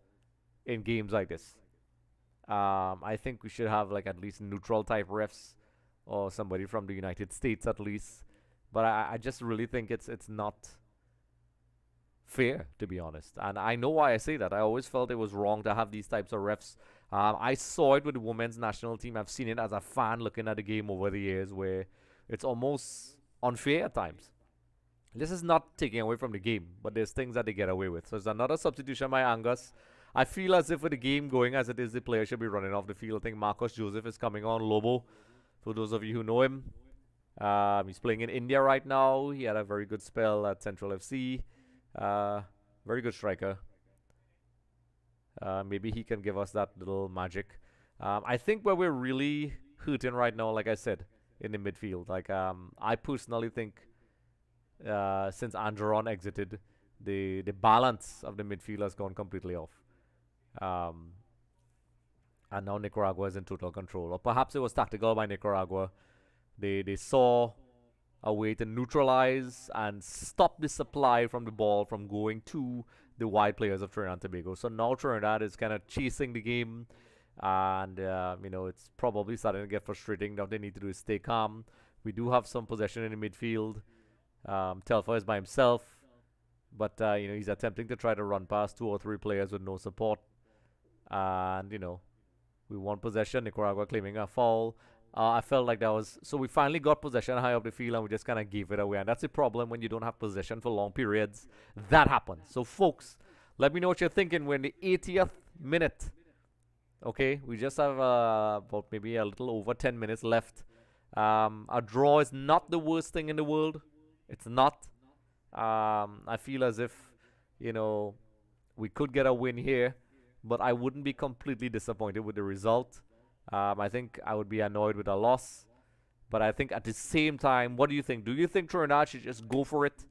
in games like this. I think we should have at least neutral type refs or somebody from the United States at least. But I just really think it's not fair, to be honest. And I know why I say that. I always felt it was wrong to have these types of refs. I saw it with the women's national team. I've seen it as a fan looking at the game over the years where it's almost unfair at times. This is not taking away from the game, but there's things that they get away with. So it's another substitution by Angus. I feel as if with the game going as it is, the player should be running off the field. I think Marcus Joseph is coming on. Lobo, for those of you who know him. He's playing in India right now. He had a very good spell at Central FC. Very good striker. Maybe he can give us that little magic. I think where we're really hurting right now, like I said, in the midfield. I personally think since Angeron exited, the balance of the midfield has gone completely off. And now Nicaragua is in total control. Or perhaps it was tactical by Nicaragua. They saw a way to neutralize and stop the supply from the ball from going to the wide players of Trinidad and Tobago. So now Trinidad is kind of chasing the game, and it's probably starting to get frustrating. Now they need to do is stay calm. We do have some possession in the midfield. Telfa is by himself, but he's attempting to try to run past 2 or 3 players with no support. And we won possession. Nicaragua claiming a foul. I felt like that was... So we finally got possession high up the field and we just kind of gave it away. And that's the problem when you don't have possession for long periods. That happens. So, folks, let me know what you're thinking. We're in the 80th minute. Okay? We just have about maybe a little over 10 minutes left. A draw is not the worst thing in the world. It's not. I feel as if, we could get a win here. but I wouldn't be completely disappointed with the result. I think I would be annoyed with a loss, but I think at the same time, what do you think? Do you think Trinidad should just go for it?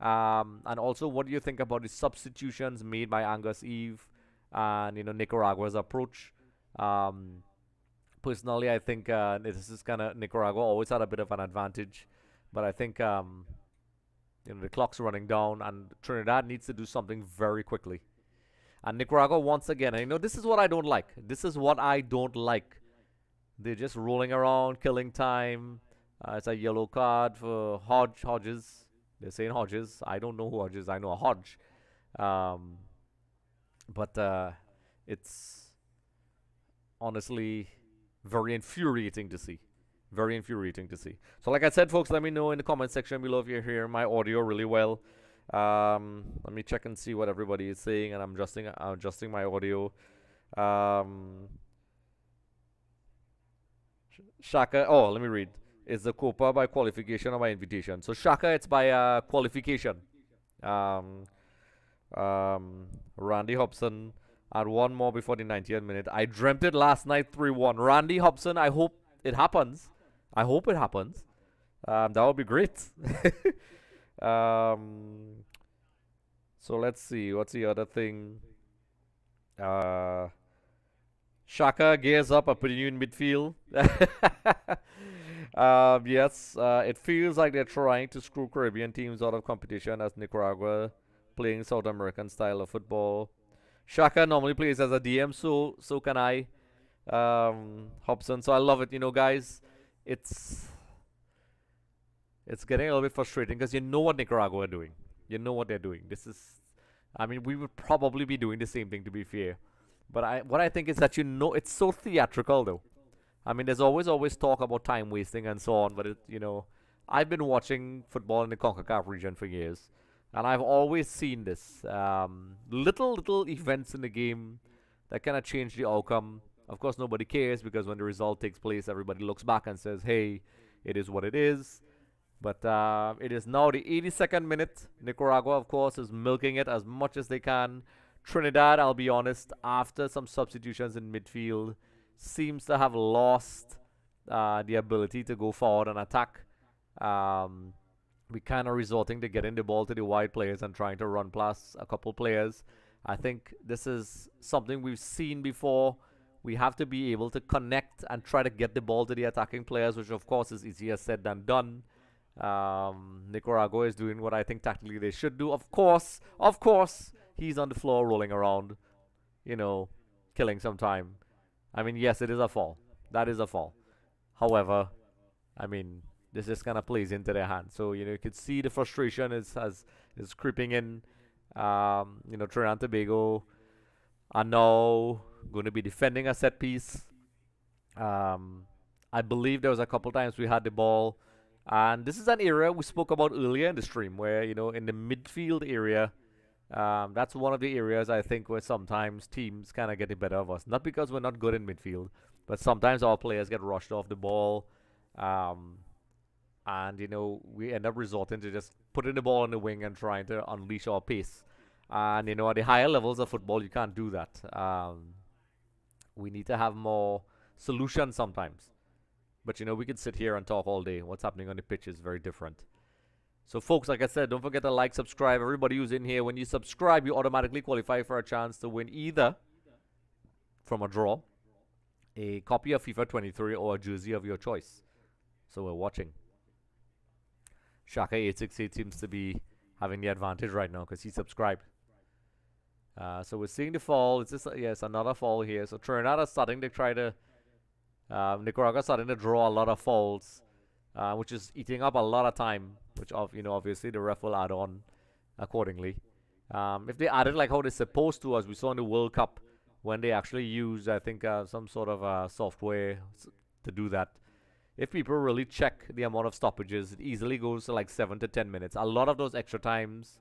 And also, what do you think about the substitutions made by Angus Eve and Nicaragua's approach? Um, Personally, I think this is kind of Nicaragua always had a bit of an advantage, but I think the clock's running down, and Trinidad needs to do something very quickly. And Nicaragua once again, and this is what I don't like. This is what I don't like. They're just rolling around, killing time. It's a yellow card for Hodges. They're saying Hodges. I don't know who Hodges. I know a Hodge. Um, but it's honestly very infuriating to see. Very infuriating to see. So like I said, folks, let me know in the comment section below if you're hearing my audio really well. Let me check and see what everybody is saying, and I'm adjusting my audio. Shaka, oh, let me read. Is the Copa by qualification or by invitation? So Shaka, it's by qualification. Um, Randy Hobson had one more before the 90th minute. I dreamt it last night, 3-1. Randy Hobson, I hope it happens. I hope it happens. That would be great. So let's see. What's the other thing? Shaka gears up, putting you in midfield. Yes, it feels like they're trying to screw Caribbean teams out of competition as Nicaragua playing South American style of football. Shaka normally plays as a DM, so can I. Hobson, so I love it. Guys, it's getting a little bit frustrating because you know what Nicaragua are doing. You know what they're doing. I mean, we would probably be doing the same thing, to be fair. But what I think is that it's so theatrical though. I mean, there's always talk about time wasting and so on, but I've been watching football in the Concacaf region for years, and I've always seen this little events in the game that kind of change the outcome. Of course, nobody cares because when the result takes place, everybody looks back and says, "Hey, it is what it is." But it is now the 82nd minute. Nicaragua, of course, is milking it as much as they can. Trinidad, I'll be honest, after some substitutions in midfield, seems to have lost the ability to go forward and attack. We kind of resorting to getting the ball to the wide players and trying to run past a couple players. I think this is something we've seen before. We have to be able to connect and try to get the ball to the attacking players, which of course is easier said than done. Nicaragua is doing what I think tactically they should do. Of course, he's on the floor rolling around, killing some time. I mean, yes, it is a fall. That is a fall. However, I mean, this just kind of plays into their hands. So, you could see the frustration is creeping in. Trinidad and Tobago are now going to be defending a set piece. I believe there was a couple times we had the ball. And this is an area we spoke about earlier in the stream where, in the midfield area, that's one of the areas I think where sometimes teams kind of get the better of us. Not because we're not good in midfield, but sometimes our players get rushed off the ball. And, we end up resorting to just putting the ball on the wing and trying to unleash our pace. And, at the higher levels of football, you can't do that. We need to have more solutions sometimes. But, we could sit here and talk all day. What's happening on the pitch is very different. So, folks, like I said, don't forget to like, subscribe. Everybody who's in here, when you subscribe, you automatically qualify for a chance to win either from a draw, a copy of FIFA 23, or a jersey of your choice. So, we're watching. Shaka 868 seems to be having the advantage right now because he subscribed. So, we're seeing the fall. It's just, yes, another fall here. So, Trinidad are starting to try to... Nicaragua starting to draw a lot of fouls, which is eating up a lot of time, which obviously the ref will add on accordingly. If they added like how they're supposed to, as we saw in the World Cup, when they actually used, I think, some sort of software to do that. If people really check the amount of stoppages, it easily goes to like 7 to 10 minutes. A lot of those extra times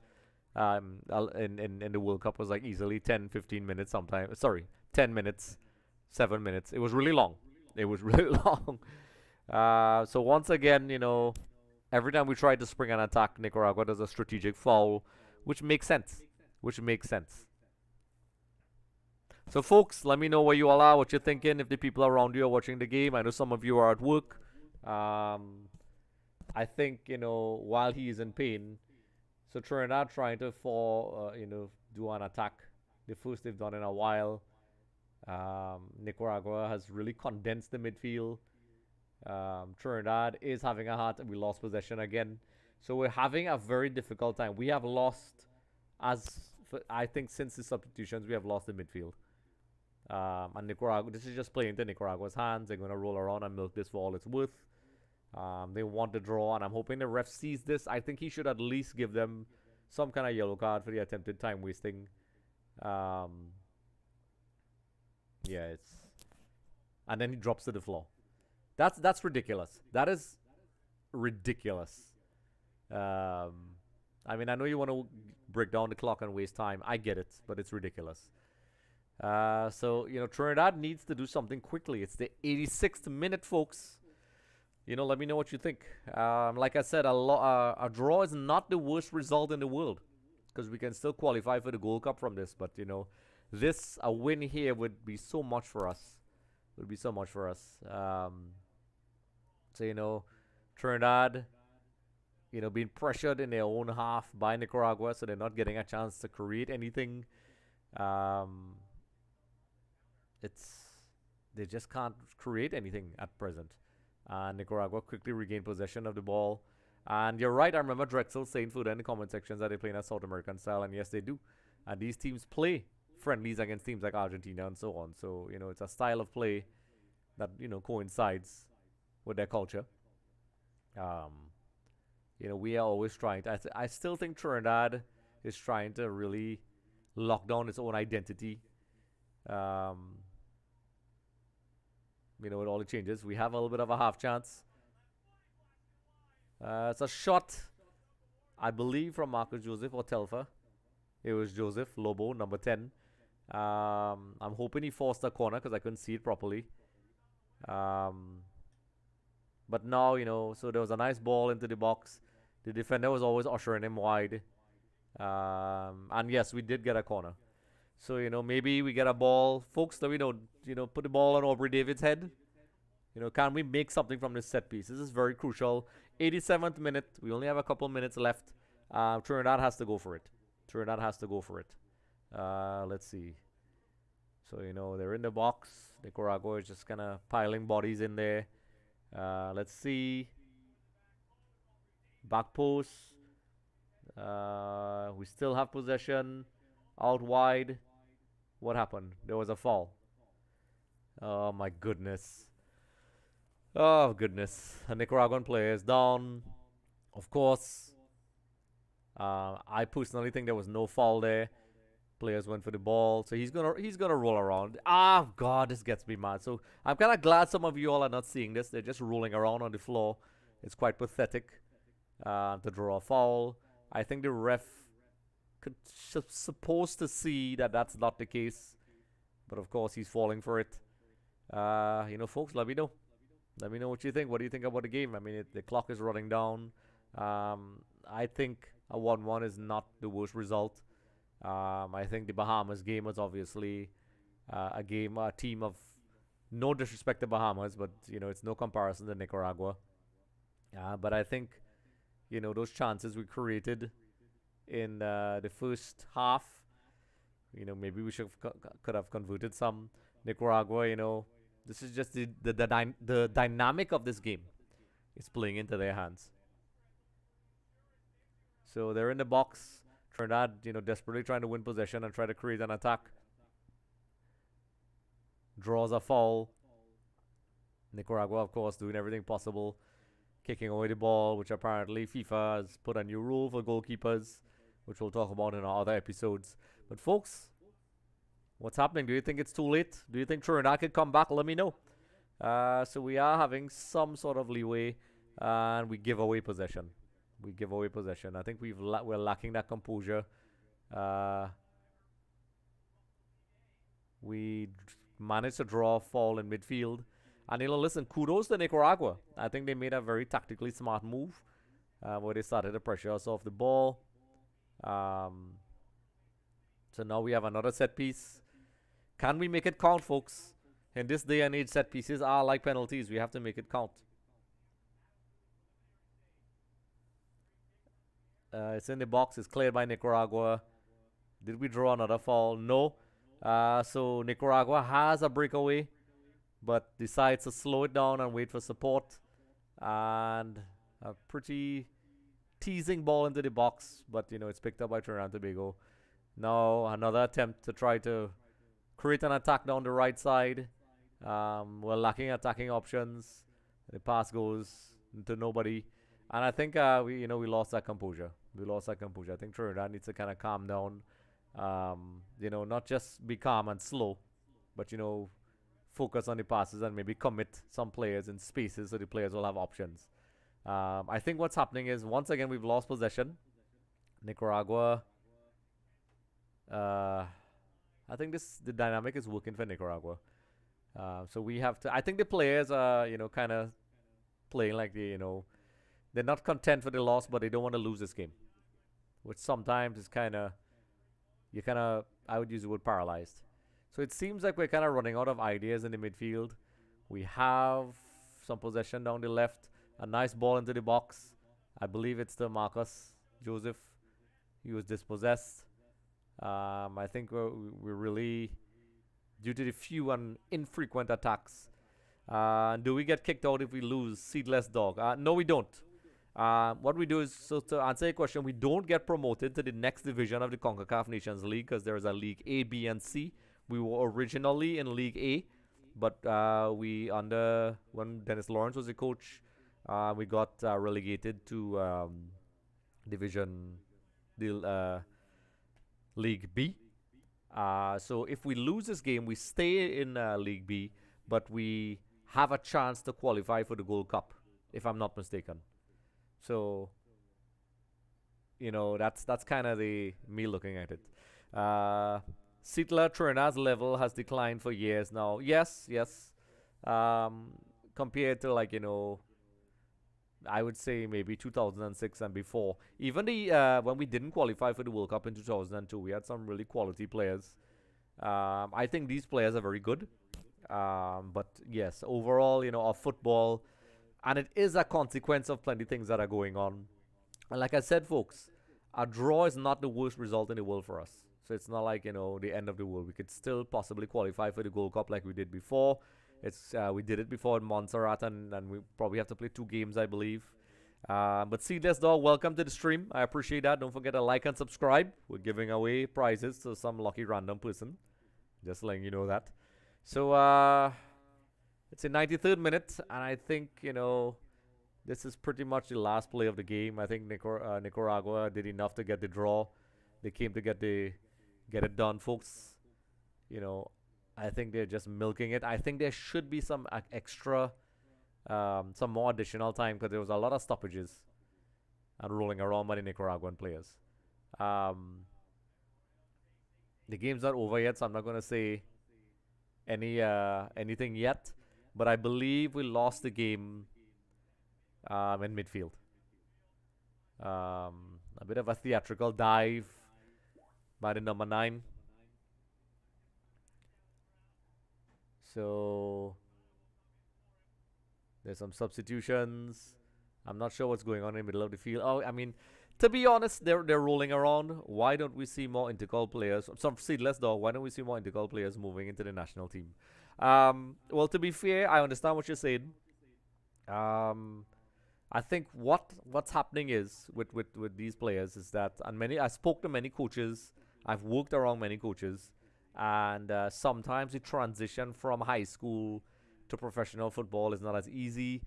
in the World Cup was like easily 10, 15 minutes sometimes. Sorry, 10 minutes, 7 minutes. It was really long. It was really long. So once again, every time we try to spring an attack, Nicaragua does a strategic foul, which makes sense. So, folks, let me know where you all are, what you're thinking, if the people around you are watching the game. I know some of you are at work. I think, while he is in pain, so Trinidad trying to do an attack, the first they've done in a while. Nicaragua has really condensed the midfield. Trinidad is having a heart, and we lost possession again. So we're having a very difficult time. We have lost, I think since the substitutions, we have lost the midfield. And Nicaragua, this is just playing into Nicaragua's hands. They're going to roll around and milk this for all it's worth. They want to draw, and I'm hoping the ref sees this. I think he should at least give them some kind of yellow card for the attempted time wasting. Yeah, and then he drops to the floor. That's ridiculous. That is ridiculous. I mean, I know you want to break down the clock and waste time. I get it, but it's ridiculous. So Trinidad needs to do something quickly. It's the 86th minute, folks. Let me know what you think. Like I said, a draw is not the worst result in the world, because we can still qualify for the Gold Cup from this. But a win here would be so much for us. So Trinidad, being pressured in their own half by Nicaragua, so they're not getting a chance to create anything. They just can't create anything at present. Nicaragua quickly regained possession of the ball. And you're right, I remember Drexel saying further in the comment sections that they play in a South American style, and yes, they do. And these teams play friendlies against teams like Argentina and so on. So, it's a style of play that, coincides with their culture. We are always trying to... I still think Trinidad is trying to really lock down its own identity. With all the changes, we have a little bit of a half chance. It's a shot, I believe, from Marcus Joseph or Telfa. It was Joseph Lobo, number 10. I'm hoping he forced a corner because I couldn't see it properly. But now, so there was a nice ball into the box. The defender was always ushering him wide. And yes, we did get a corner. So, maybe we get a ball. Folks, let me know, put the ball on Aubrey David's head. Can we make something from this set piece? This is very crucial. 87th minute. We only have a couple minutes left. Trinidad has to go for it. Let's see. So, they're in the box. Nicaragua is just kind of piling bodies in there. Let's see. Back post. We still have possession. Out wide. What happened? There was a foul. Oh, my goodness. Oh, goodness. A Nicaraguan player is down. Of course. I personally think there was no foul there. Players went for the ball. So he's gonna roll around. Ah, God, this gets me mad. So I'm kind of glad some of you all are not seeing this. They're just rolling around on the floor. It's quite pathetic to draw a foul. I think the ref supposed to see that that's not the case, but of course he's falling for it. Folks, let me know what you think. What do you think about the game? I mean, the clock is running down. I think a 1-1 is not the worst result. I think the Bahamas game was obviously a team of no disrespect to Bahamas, but it's no comparison to Nicaragua. But I think those chances we created in the first half, maybe we could have converted some. Nicaragua, this is just the dynamic of this game is playing into their hands. So they're in the box. Trinidad, desperately trying to win possession and try to create an attack. Draws a foul. Nicaragua, of course, doing everything possible, kicking away the ball, which apparently FIFA has put a new rule for goalkeepers, which we'll talk about in our other episodes. But folks, what's happening? Do you think it's too late? Do you think Trinidad could come back? Let me know. So we are having some sort of leeway, and we give away possession. I think we're lacking that composure. We managed to draw a foul in midfield. And listen, kudos to Nicaragua. I think they made a very tactically smart move where they started to pressure us off the ball. So now we have another set piece. Can we make it count, folks? In this day and age, set pieces are like penalties. We have to make it count. It's in the box. It's cleared by Nicaragua. Did we draw another foul? No. So Nicaragua has a breakaway, but decides to slow it down and wait for support. And a pretty teasing ball into the box, but it's picked up by Trinidad Tobago. Now another attempt to try to create an attack down the right side. We're lacking attacking options. The pass goes into nobody, and I think we lost that composure. I think Trinidad needs to kind of calm down. Not just be calm and slow, but focus on the passes and maybe commit some players in spaces so the players will have options. I think what's happening is once again we've lost possession. Nicaragua. I think the dynamic is working for Nicaragua. So we have to. I think the players are kind of playing like they're not content for the loss, but they don't want to lose this game, which sometimes is I would use the word paralyzed. So it seems like we're kind of running out of ideas in the midfield. We have some possession down the left. A nice ball into the box. I believe it's to Marcus Joseph. He was dispossessed. I think we're really, due to the few and infrequent attacks. Do we get kicked out if we lose? Seedless dog. No, we don't. What we do is, so to answer your question, we don't get promoted to the next division of the Concacaf Nations League because there is a League A, B, and C. We were originally in League A, but when Dennis Lawrence was the coach, we got relegated to Division League B. So if we lose this game, we stay in League B, but we have a chance to qualify for the Gold Cup, if I'm not mistaken. So, that's kind of me looking at it. Sitla Trinidad's level has declined for years now. Yes. Compared to I would say maybe 2006 and before. Even when we didn't qualify for the World Cup in 2002, we had some really quality players. I think these players are very good. But yes, overall, our football, and it is a consequence of plenty of things that are going on. And like I said, folks, a draw is not the worst result in the world for us. So it's not like, the end of the world. We could still possibly qualify for the Gold Cup like we did before. We did it before in Montserrat, and we probably have to play 2 games, I believe. But Seedless Dog, welcome to the stream. I appreciate that. Don't forget to like and subscribe. We're giving away prizes to some lucky random person. Just letting you know that. So it's the 93rd minute, and I think, this is pretty much the last play of the game. I think Nicaragua did enough to get the draw. They came to get it done, folks. I think they're just milking it. I think there should be some extra, some more additional time because there was a lot of stoppages and rolling around by the Nicaraguan players. The game's not over yet, so I'm not going to say anything yet. But I believe we lost the game in midfield. A bit of a theatrical dive by the number 9. So there's some substitutions. I'm not sure what's going on in the middle of the field. Oh, I mean, to be honest, they're rolling around. Why don't we see more intercol players? Some seedless dog. Why don't we see more intercol players moving into the national team? Well, to be fair, I understand what you're saying. I think what's happening is with these players is that, and I spoke to many coaches. I've worked around many coaches. And sometimes the transition from high school to professional football is not as easy.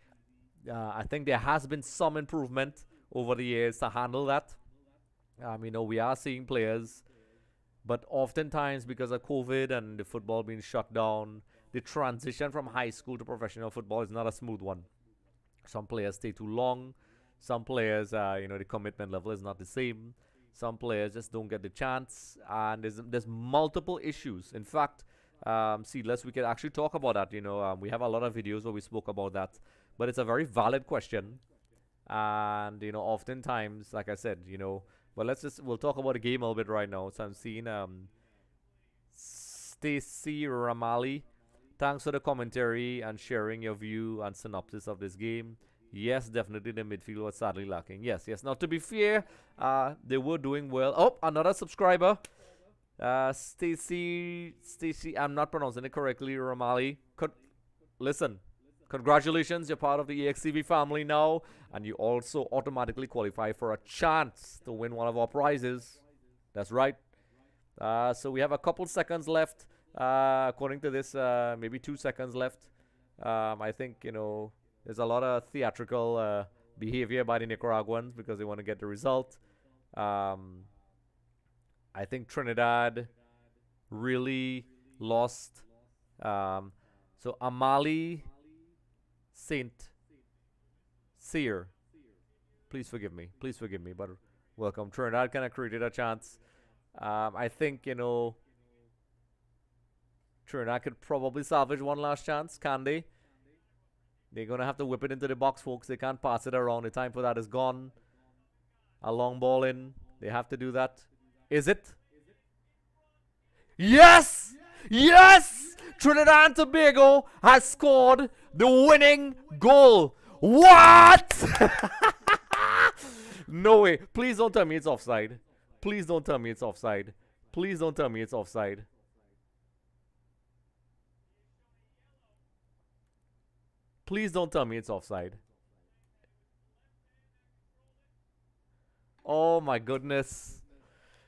I think there has been some improvement over the years to handle that. We are seeing players, but oftentimes because of COVID and the football being shut down, the transition from high school to professional football is not a smooth one. Some players stay too long. Some players, the commitment level is not the same. Some players just don't get the chance, and there's multiple issues. In fact, Seedless, we could actually talk about that. We have a lot of videos where we spoke about that, but it's a very valid question. And oftentimes, like I said, but we'll talk about the game a little bit right now. So I'm seeing Stacy Ramali. Thanks for the commentary and sharing your view and synopsis of this game. Yes, definitely the midfield was sadly lacking. Yes, yes. Now, to be fair, they were doing well. Oh, another subscriber. Stacy, I'm not pronouncing it correctly, Ramali. Listen, congratulations, you're part of the EXTV family now, and you also automatically qualify for a chance to win one of our prizes. That's right. So we have a couple seconds left. According to this, maybe 2 seconds left. I think, there's a lot of theatrical behavior by the Nicaraguans because they want to get the result. I think Trinidad really lost. So Amali Saint Seer. Please forgive me. Please forgive me. But welcome. Trinidad kind of created a chance. I think, Trinidad could probably salvage one last chance. Can they? They're going to have to whip it into the box, folks. They can't pass it around. The time for that is gone. A long ball in. They have to do that. Is it? Yes! Yes! Trinidad and Tobago has scored the winning goal. What? No way. Please don't tell me it's offside. Please don't tell me it's offside. Please don't tell me it's offside. Please don't tell me it's offside. Oh my goodness.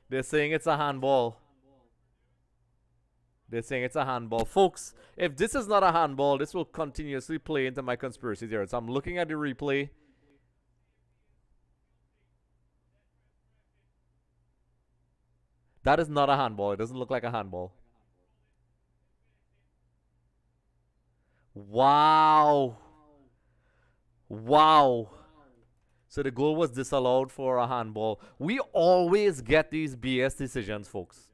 They're saying it's a handball. They're saying it's a handball. Folks, if this is not a handball, this will continuously play into my conspiracy theory. So I'm looking at the replay. That is not a handball. It doesn't look like a handball. Wow. Wow. So the goal was disallowed for a handball. We always get these BS decisions, folks.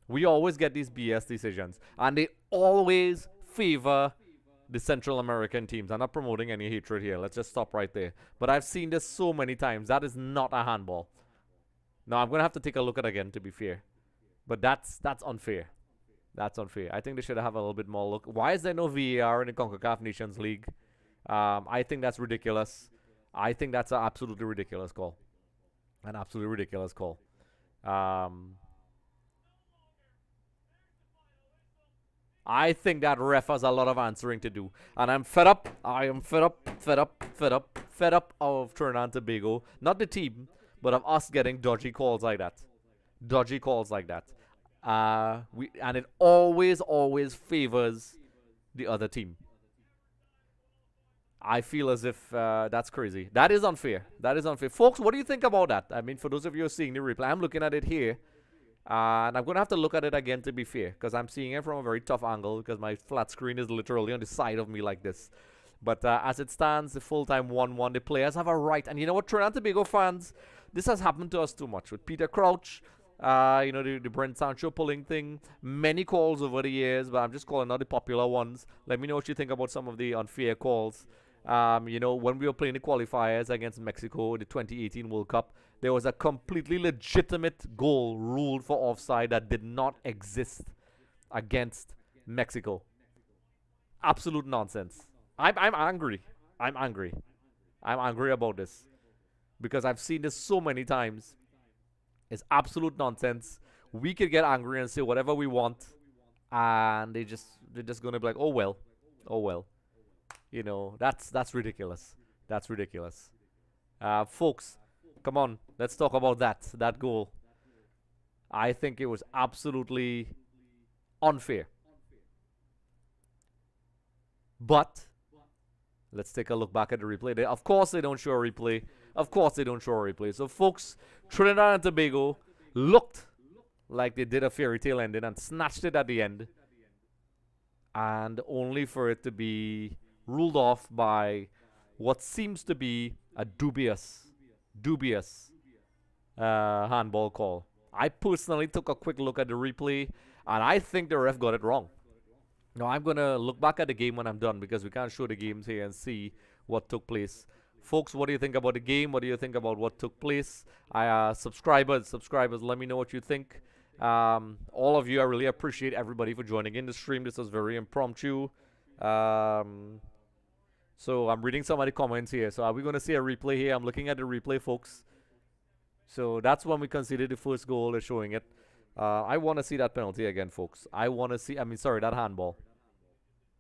We always get these BS decisions. And they always favor the Central American teams. I'm not promoting any hatred here. Let's just stop right there. But I've seen this so many times. That is not a handball. Now, I'm going to have to take a look at it again, to be fair. But that's unfair. That's unfair. I think they should have a little bit more look. Why is there no VAR in the Concacaf Nations League? I think that's ridiculous. I think that's an absolutely ridiculous call. An absolutely ridiculous call. I think that ref has a lot of answering to do. And I'm fed up. I am fed up of Trinidad and Tobago. Not the team, but of us getting dodgy calls like that. Dodgy calls like that. And it always favors the other team. I feel as if that's crazy. That is unfair. That is unfair. Folks, what do you think about that? I mean, for those of you who are seeing the replay, I'm looking at it here. And I'm going to have to look at it again to be fair. Because I'm seeing it from a very tough angle. Because my flat screen is literally on the side of me like this. But as it stands, the full-time 1-1. The players have a right. And you know what, Trinidad and Tobago fans, this has happened to us too much. With Peter Crouch, the Brent Sancho pulling thing. Many calls over the years. But I'm just calling out the popular ones. Let me know what you think about some of the unfair calls. When we were playing the qualifiers against Mexico, the 2018 World Cup, there was a completely legitimate goal ruled for offside that did not exist against Mexico. Absolute nonsense. I'm angry. I'm angry. I'm angry about this because I've seen this so many times. It's absolute nonsense. We could get angry and say whatever we want, and they're just gonna be like, oh well. That's ridiculous. That's ridiculous. Folks, come on. Let's talk about that goal. I think it was absolutely unfair. But let's take a look back at the replay. Of course they don't show a replay. So, folks, Trinidad and Tobago looked like they did a fairy tale ending and snatched it at the end. And only for it to be ruled off by what seems to be a dubious handball call. I personally took a quick look at the replay, and I think the ref got it wrong. Now, I'm going to look back at the game when I'm done because we can't show the games here and see what took place. Folks, what do you think about the game? What do you think about what took place? Subscribers, let me know what you think. All of you, I really appreciate everybody for joining in the stream. This was very impromptu. So I'm reading some of the comments here. So are we going to see a replay here? I'm looking at the replay, folks. So that's when we considered the first goal. They're showing it. I want to see that penalty again, folks. I want to see, that handball.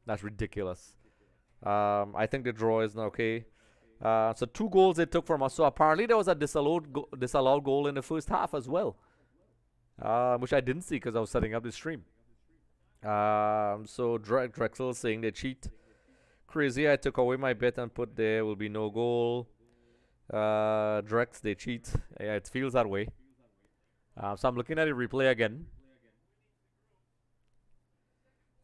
That's ridiculous. I think the draw is not okay. So 2 goals they took from us. So apparently there was a disallowed goal in the first half as well. Which I didn't see because I was setting up the stream. So Drexel saying they cheat. Crazy, I took away my bet and put there will be no goal. Drex, they cheat. Yeah, it feels that way. So I'm looking at the replay again.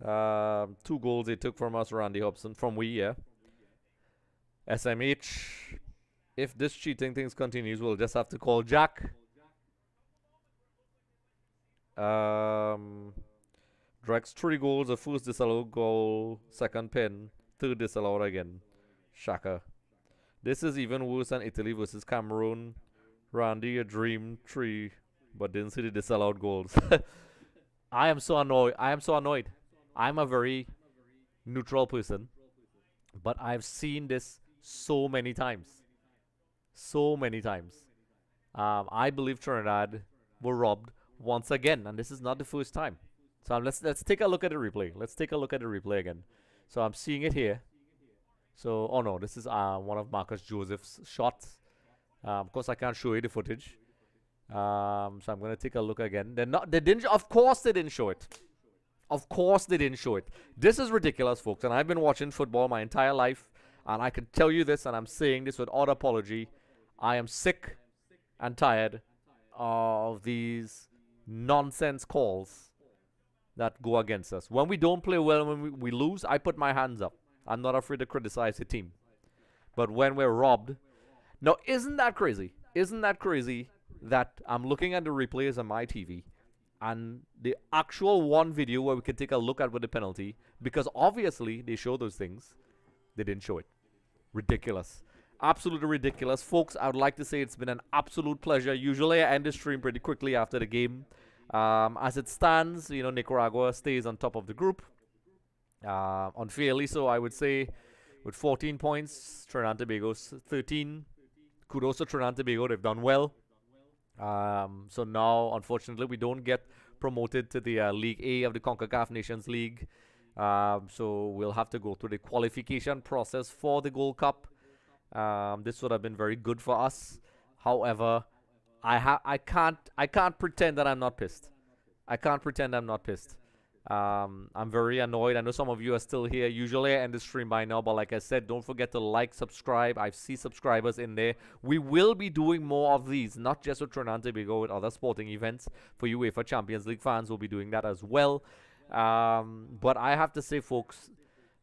2 goals they took from us, Randy Hobson, from we, yeah. SMH, if this cheating things continues, we'll just have to call Jack. Drex, 3 goals, the first disallowed goal, second pen, third disallowed again. Shaka. This is even worse than Italy versus Cameroon. Randy, a dream 3, but didn't see the disallowed goals. I am so annoyed. I'm a very neutral person, but I've seen this so many times. I believe Trinidad were robbed once again, and this is not the first time. So let's take a look at the replay. Let's take a look at the replay again. So I'm seeing it here. So, oh no, this is one of Marcus Joseph's shots. Of course, I can't show you the footage. So I'm gonna take a look again. Of course they didn't show it. Of course they didn't show it. This is ridiculous, folks. And I've been watching football my entire life, and I can tell you this, and I'm saying this without apology. I am sick and tired of these nonsense calls that go against us. When we don't play well, when we lose, I put my hands up. I'm not afraid to criticize the team. But when we're robbed... Now, isn't that crazy? Isn't that crazy that I'm looking at the replays on my TV and the actual one video where we can take a look at with the penalty, because obviously they show those things, they didn't show it. Ridiculous. Absolutely ridiculous. Folks, I would like to say it's been an absolute pleasure. Usually I end the stream pretty quickly after the game. As it stands, Nicaragua stays on top of the group. Unfairly so, I would say, with 14 points. Trinidad Tobago's 13. Kudos to Trinidad Tobago. They've done well. So now, unfortunately, we don't get promoted to the League A of the Concacaf Nations League. So we'll have to go through the qualification process for the Gold Cup. This would have been very good for us. However, I can't pretend that I'm not pissed. I can't pretend I'm not pissed. I'm very annoyed. I know some of you are still here. Usually I end the stream by now, but like I said, don't forget to like, subscribe. I see subscribers in there. We will be doing more of these, not just with Trinidad and Tobago, with other sporting events. For you UEFA Champions League fans, we'll be doing that as well. But I have to say, folks,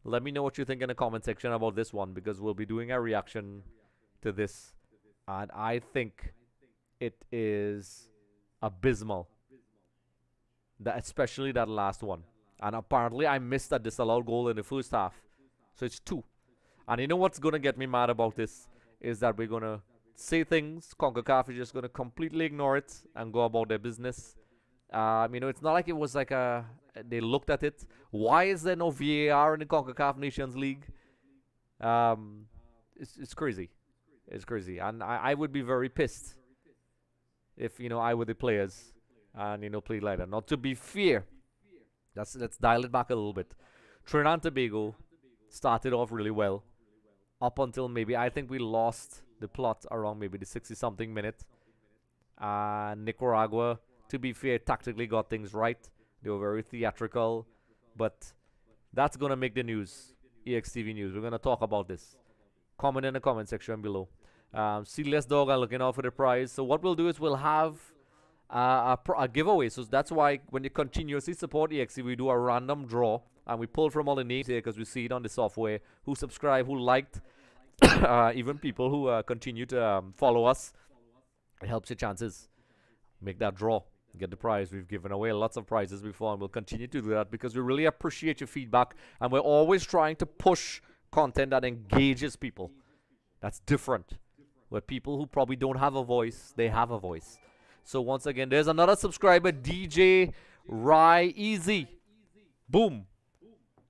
let me know what you think in the comment section about this one, because we'll be doing a reaction to this. And I think it is abysmal. Especially that last one. And apparently I missed that disallowed goal in the first half. So it's 2. And you know what's going to get me mad about this? Is that we're going to say things. Concacaf is just going to completely ignore it and go about their business. It's not like it was like they looked at it. Why is there no VAR in the Concacaf Nations League? It's crazy. It's crazy. And I would be very pissed if, I were the players. And, play like that. Not to be fair. Let's dial it back a little bit. Trinidad and Tobago started off really well. Up until I think we lost the plot around maybe the 60-something minute. Nicaragua, to be fair, tactically got things right. They were very theatrical. But that's going to make the news. EXTV News. We're going to talk about this. Comment in the comment section below. Seedless Dog are looking out for the prize. So what we'll do is we'll have... a giveaway. So that's why when you continuously support EXE, we do a random draw, and we pull from all the names here because we see it on the software, who subscribed, who liked, even people who continue to follow us. It helps your chances. Make that draw, get the prize. We've given away lots of prizes before, and we'll continue to do that because we really appreciate your feedback, and we're always trying to push content that engages people. That's different. Where people who probably don't have a voice, they have a voice. So once again, there's another subscriber, DJ Rye Easy. Boom.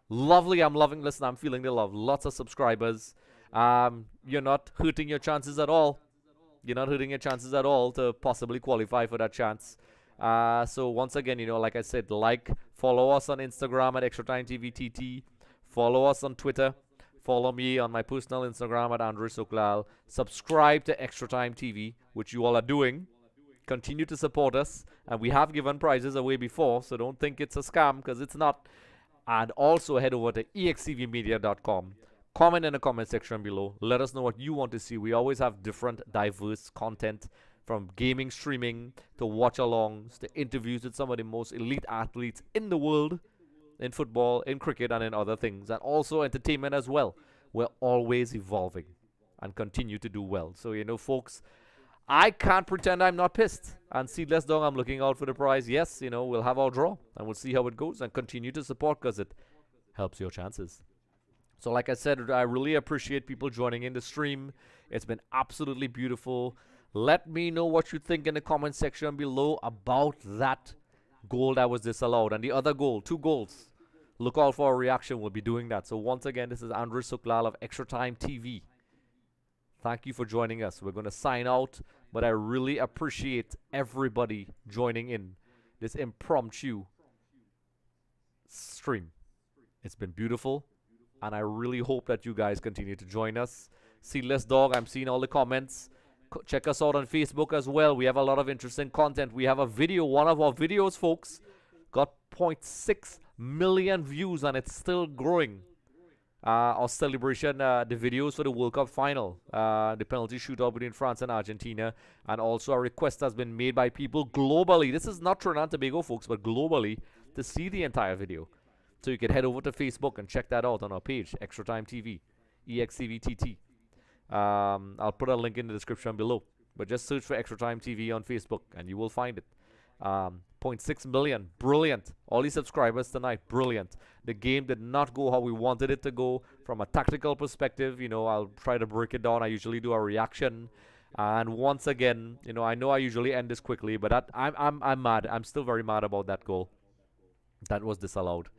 Lovely. I'm loving. Listen, I'm feeling the love. Lots of subscribers. You're not hurting your chances at all. You're not hurting your chances at all to possibly qualify for that chance. So once again, like I said, follow us on Instagram at Extra Time TV TT. Follow us on Twitter. Follow me on my personal Instagram at Andre Sooklal. Subscribe to Extra Time TV, which you all are doing. Continue to support us. And we have given prizes away before, so don't think it's a scam, because it's not. And also head over to excvmedia.com. Comment in the comment section below. Let us know what you want to see. We always have different diverse content, from gaming, streaming, to watch-alongs, to interviews with some of the most elite athletes in the world, in football, in cricket, and in other things. And also entertainment as well. We're always evolving and continue to do well. So, folks, I can't pretend I'm not pissed. And Seedless Dog, I'm looking out for the prize. Yes, we'll have our draw, and we'll see how it goes, and continue to support, because it helps your chances. So like I said, I really appreciate people joining in the stream. It's been absolutely beautiful. Let me know what you think in the comment section below about that goal that was disallowed. And the other goal, 2 goals. Look out for a reaction. We'll be doing that. So once again, this is Andre Sooklal of Extra Time TV. Thank you for joining us. We're going to sign out, but I really appreciate everybody joining in this impromptu stream. It's been beautiful. And I really hope that you guys continue to join us. Seedless Dog, I'm seeing all the comments. Check us out on Facebook as well. We have a lot of interesting content. We have a video, one of our videos, folks, got 0.6 million views, and it's still growing. Our celebration, the videos for the World Cup final, the penalty shootout between France and Argentina, and also a request has been made by people globally. This is not Trinidad and Tobago, folks, but globally, to see the entire video. So you can head over to Facebook and check that out on our page, Extra Time TV, EXCVTT. I'll put a link in the description below. But just search for Extra Time TV on Facebook and you will find it. 0.6 million, brilliant. All these subscribers tonight, brilliant. The game did not go how we wanted it to go. From a tactical perspective, I'll try to break it down. I usually do a reaction. And once again, I know I usually end this quickly, but I'm mad. I'm still very mad about that goal. That was disallowed.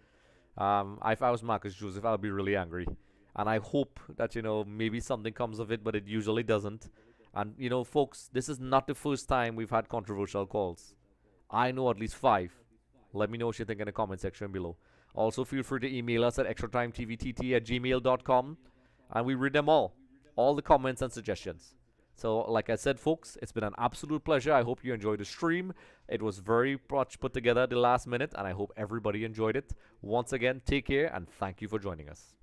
If I was Marcus Joseph, I'll be really angry. And I hope that, maybe something comes of it, but it usually doesn't. And, folks, this is not the first time we've had controversial calls. I know at least 5. Let me know what you think in the comment section below. Also, feel free to email us at extratimetvtt@gmail.com. And we read them all the comments and suggestions. So, like I said, folks, it's been an absolute pleasure. I hope you enjoyed the stream. It was very much put together at the last minute, and I hope everybody enjoyed it. Once again, take care, and thank you for joining us.